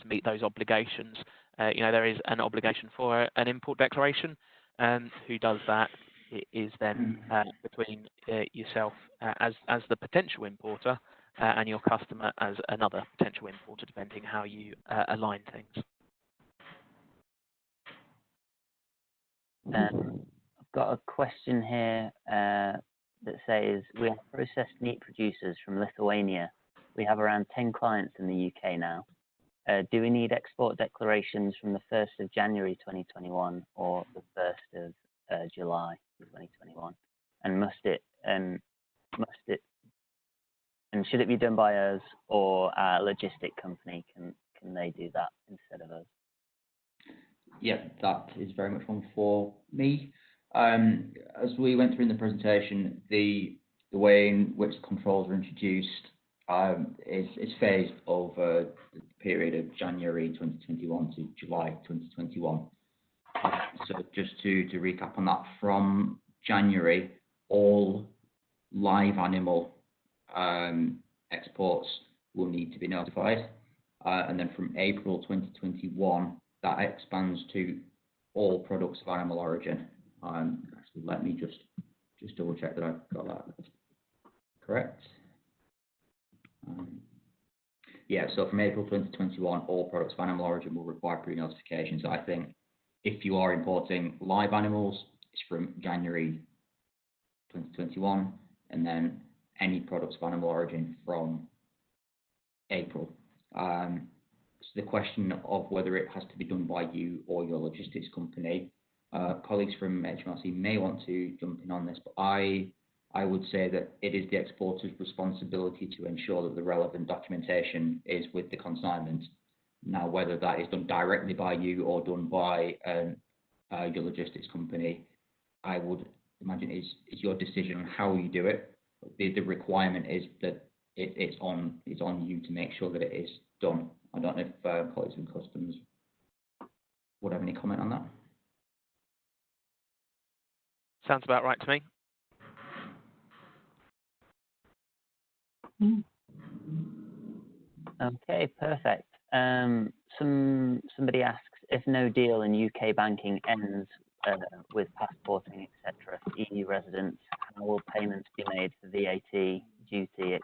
[SPEAKER 5] meet those obligations. There is an obligation for an import declaration. Who does that? It is then between yourself as the potential importer and your customer as another potential importer, depending how you align things.
[SPEAKER 1] I've got a question here that says, we have processed meat producers from Lithuania. We have around 10 clients in the UK now. Do we need export declarations from the 1st of January 2021 or the 1st of July 2021? And should it be done by us or a logistic company? Can they do that instead of us?
[SPEAKER 7] Yeah, that is very much one for me. As we went through in the presentation, the way in which the controls are introduced is phased over the period of January 2021 to July 2021. So just to recap on that, from January, all live animal exports will need to be notified. And then from April 2021, that expands to all products of animal origin. Actually, let me just double check that I've got that correct. Yeah, so from April 2021, all products of animal origin will require pre-notification. So I think if you are importing live animals, it's from January 2021, and then any products of animal origin from April. So the question of whether it has to be done by you or your logistics company, colleagues from HMRC may want to jump in on this, but I would say that it is the exporter's responsibility to ensure that the relevant documentation is with the consignment. Now, whether that is done directly by you or done by your logistics company, I would imagine is your decision on how you do it. The requirement is that it's on you to make sure that it is done. I don't know if colleagues and customs would have any comment on that.
[SPEAKER 5] Sounds about right to me.
[SPEAKER 1] Okay, perfect. Somebody asks, if no deal in UK banking ends with passporting, etc., for EU residents, how will payments be made for VAT, duty, etc.?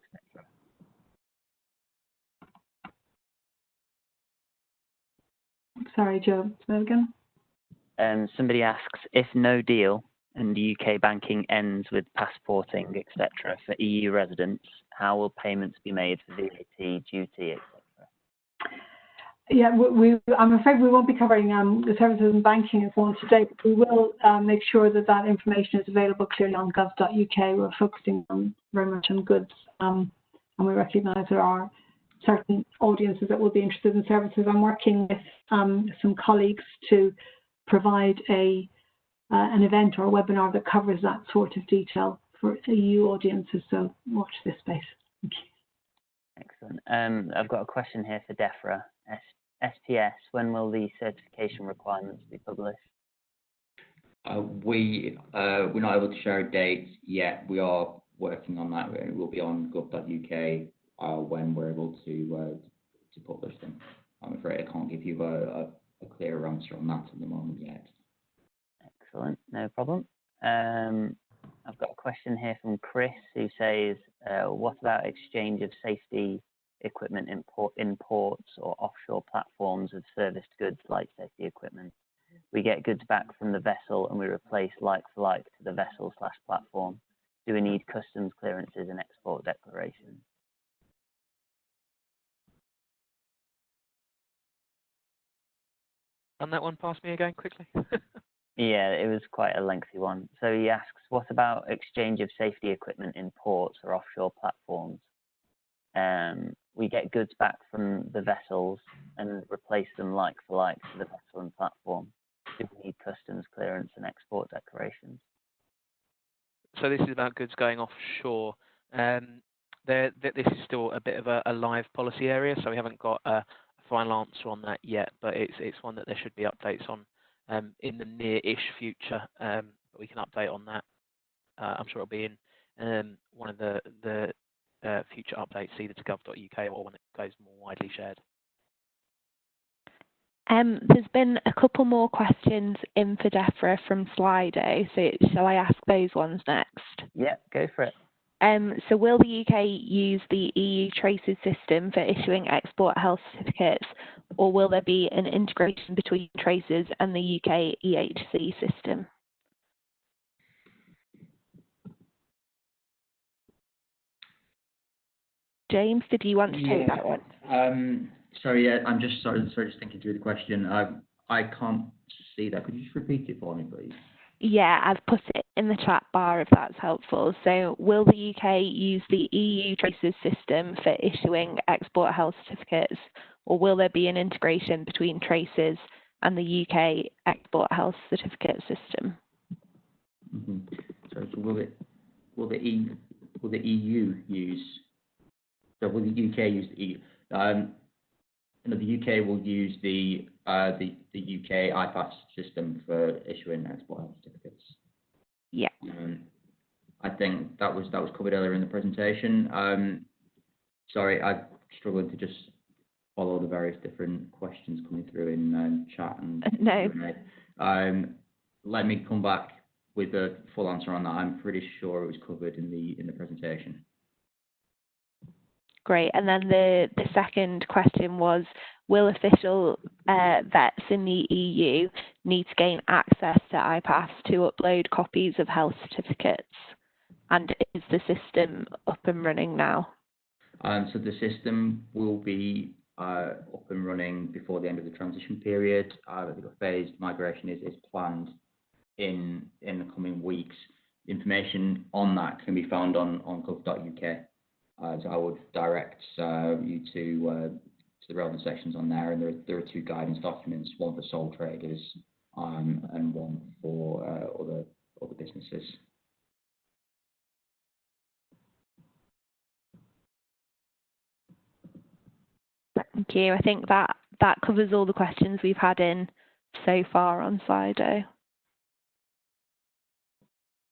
[SPEAKER 3] Sorry, Joe, say that again.
[SPEAKER 1] Somebody asks, if no deal and UK banking ends with passporting, etc., for EU residents, how will payments be made for VAT, duty, etc.?
[SPEAKER 3] Yeah, I'm afraid we won't be covering the services and banking as one today, but we will make sure that that information is available clearly on gov.uk. We're focusing very much on goods, and we recognise there are certain audiences that will be interested in services. I'm working with some colleagues to provide an event or a webinar that covers that sort of detail for EU audiences, so watch this space. Thank you.
[SPEAKER 1] Excellent. I've got a question here for DEFRA. SPS, when will the certification requirements be published?
[SPEAKER 7] We're not able to share a date yet. We are working on that. It will be on gov.uk when we're able to publish them. I'm afraid I can't give you a clear answer on that at the moment yet.
[SPEAKER 1] Excellent, no problem. I've got a question here from Chris who says, what about exchange of safety equipment imports or offshore platforms of serviced goods like safety equipment? We get goods back from the vessel and we replace like for like to the vessel/platform. Do we need customs clearances and export declarations?
[SPEAKER 5] Run that one past me again quickly.
[SPEAKER 1] Yeah, it was quite a lengthy one. So he asks, what about exchange of safety equipment in ports or offshore platforms? We get goods back from the vessels and replace them like for like to the vessel and platform. Do we need customs clearance and export declarations?
[SPEAKER 5] So this is about goods going offshore. This is still a bit of a live policy area, so we haven't got a final answer on that yet, but it's one that there should be updates on in the near-ish future. But we can update on that. I'm sure it'll be in one of the future updates, either to gov.uk or when it goes more widely shared.
[SPEAKER 4] There's been a couple more questions in for DEFRA from Slido, so shall I ask those ones next?
[SPEAKER 1] Yeah, go for it.
[SPEAKER 4] So will the UK use the EU traces system for issuing export health certificates, or will there be an integration between traces and the UK EHC system? James, did you want to take that one?
[SPEAKER 7] Sorry, I'm just just thinking through the question. I can't see that. Could you just repeat it for me, please?
[SPEAKER 4] Yeah, I've put it in the chat bar if that's helpful. So will the UK use the EU traces system for issuing export health certificates, or will there be an integration between traces and the UK export health certificate system?
[SPEAKER 7] Mm-hmm. So will the EU use? So will the UK use the EU? No, the UK will use the UK IPAS system for issuing export health certificates.
[SPEAKER 4] Yeah.
[SPEAKER 7] I think that was covered earlier in the presentation. Sorry, I'm struggling to just follow the various different questions coming through in chat and
[SPEAKER 4] no.
[SPEAKER 7] Q&A. Let me come back with a full answer on that. I'm pretty sure it was covered in the presentation.
[SPEAKER 4] Great. And then the second question was, will official vets in the EU need to gain access to IPAS to upload copies of health certificates? And is the system up and running now?
[SPEAKER 7] So the system will be up and running before the end of the transition period. The phased migration is planned in the coming weeks. Information on that can be found on gov.uk. So I would direct you to the relevant sections on there, and there are two guidance documents, one for sole traders and one for other businesses.
[SPEAKER 4] Thank you. I think that covers all the questions we've had in so far on Slido.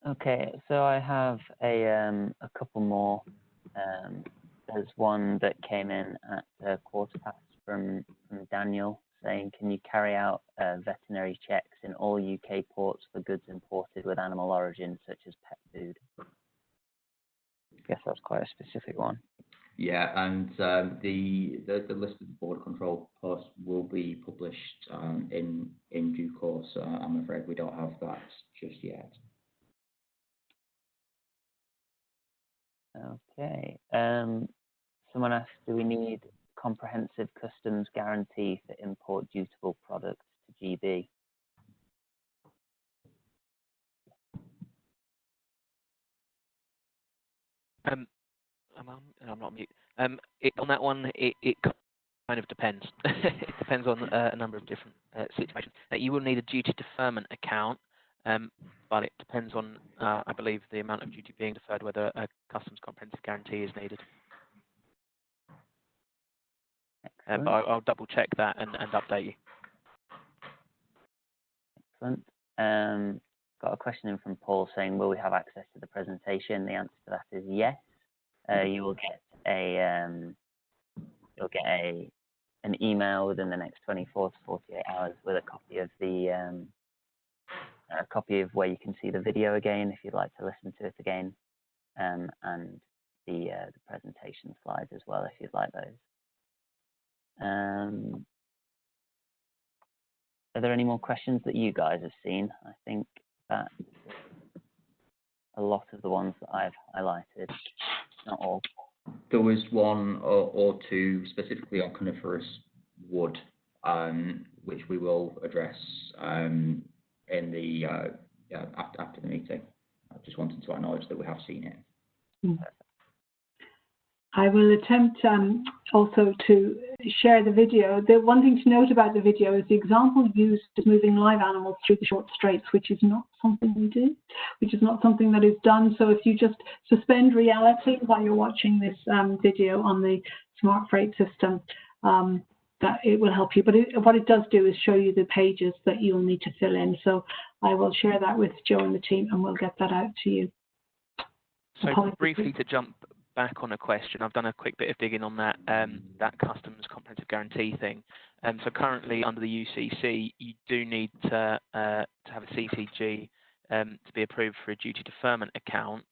[SPEAKER 1] Okay, so I have a couple more. There's one that came in at 1:15 from Daniel saying, can you carry out veterinary checks in all UK ports for goods imported with animal origin, such as pet food? I guess that's quite a specific one.
[SPEAKER 7] Yeah, and the list of the border control posts will be published in due course. I'm afraid we don't have that just yet.
[SPEAKER 1] Okay. Someone asked, do we need comprehensive customs guarantee for import dutiable products to GB?
[SPEAKER 5] I'm not mute. On that one, it kind of depends. It depends on a number of different situations. You will need a duty deferment account, but it depends on, I believe, the amount of duty being deferred, whether a customs comprehensive guarantee is needed. But I'll double check that and update you.
[SPEAKER 1] Excellent. Got a question in from Paul saying, will we have access to the presentation? The answer to that is yes. You will get an email within the next 24 to 48 hours with a copy of where you can see the video again if you'd like to listen to it again, and the presentation slides as well if you'd like those. Are there any more questions that you guys have seen? I think that a lot of the ones that I've highlighted, not all.
[SPEAKER 7] There was one or two specifically on coniferous wood, which we will address in the after the meeting. I just wanted to acknowledge that we have seen it.
[SPEAKER 3] Mm. I will attempt also to share the video. The one thing to note about the video is the example used is moving live animals through the short straits, which is not something we do, which is not something that is done. So if you just suspend reality while you're watching this video on the smart freight system, that it will help you. But what it does do is show you the pages that you'll need to fill in. So I will share that with Joe and the team, and we'll get that out to you.
[SPEAKER 5] So briefly to jump back on a question, I've done a quick bit of digging on that that customs comprehensive guarantee thing. So currently under the UCC, you do need to have a CCG to be approved for a duty deferment account,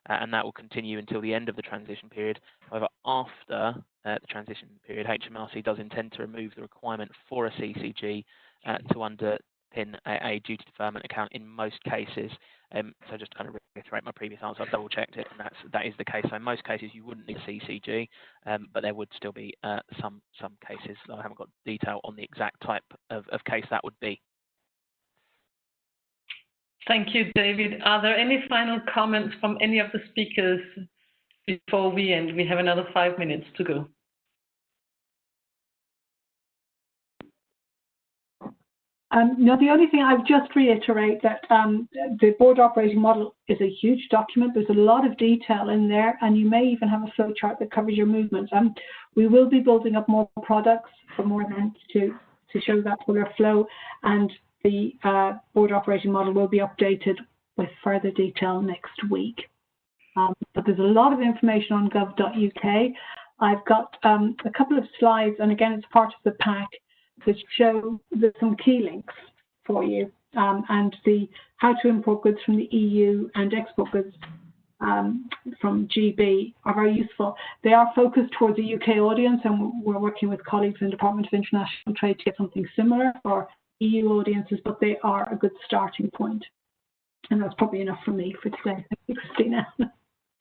[SPEAKER 5] and that will continue until the end of the transition period. However, after the transition period, HMRC does intend to remove the requirement for a CCG to underpin a duty deferment account in most cases. So just to kind of reiterate my previous answer, I've double checked it, and that is the case. So in most cases, you wouldn't need a CCG, but there would still be some cases. I haven't got detail on the exact type of case that would be.
[SPEAKER 2] Thank you, David. Are there any final comments from any of the speakers before we end? We have another 5 minutes to go.
[SPEAKER 3] No, the only thing I would just reiterate that the board operating model is a huge document. There's a lot of detail in there, and you may even have a flow chart that covers your movements. We will be building up more products for more events to show that fuller flow, and the board operating model will be updated with further detail next week. But there's a lot of information on gov.uk. I've got a couple of slides, and again, it's part of the pack, which show some key links for you, and the how to import goods from the EU and export goods from GB are very useful. They are focused towards the UK audience, and we're working with colleagues in the Department of International Trade to get something similar for EU audiences, but they are a good starting point. And that's probably enough for me for today. Thank you, Christina.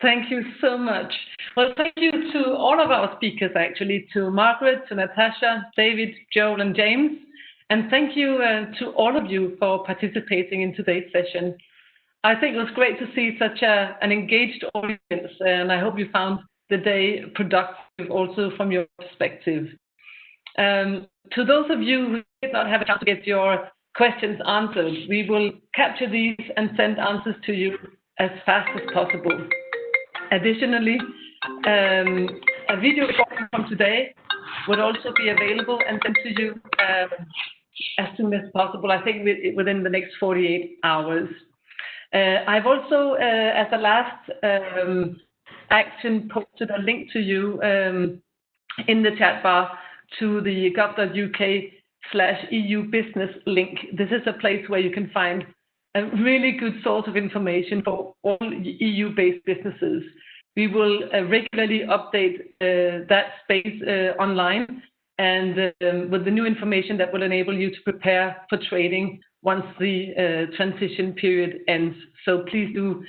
[SPEAKER 2] Thank you so much. Well, thank you to all of our speakers, actually, to Margaret, to Natasha, David, Joel, and James. And thank you to all of you for participating in today's session. I think it was great to see such an engaged audience, and I hope you found the day productive also from your perspective. To those of you who did not have a chance to get your questions answered, we will capture these and send answers to you as fast as possible. Additionally, a video recording from today will also be available and sent to you as soon as possible, I think within the next 48 hours. I've also, as a last action, posted a link to you in the chat bar to the gov.uk/EU business link. This is a place where you can find a really good source of information for all EU-based businesses. We will regularly update that space online and with the new information that will enable you to prepare for trading once the transition period ends. So please do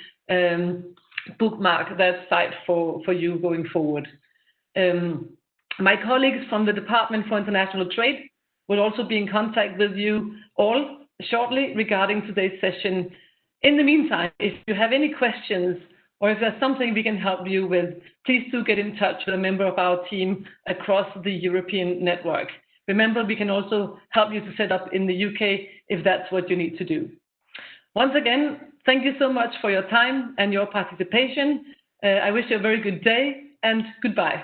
[SPEAKER 2] bookmark that site for you going forward. My colleagues from the Department for International Trade will also be in contact with you all shortly regarding today's session. In the meantime, if you have any questions or if there's something we can help you with, please do get in touch with a member of our team across the European network. Remember, we can also help you to set up in the UK if that's what you need to do. Once again, thank you so much for your time and your participation. I wish you a very good day and goodbye.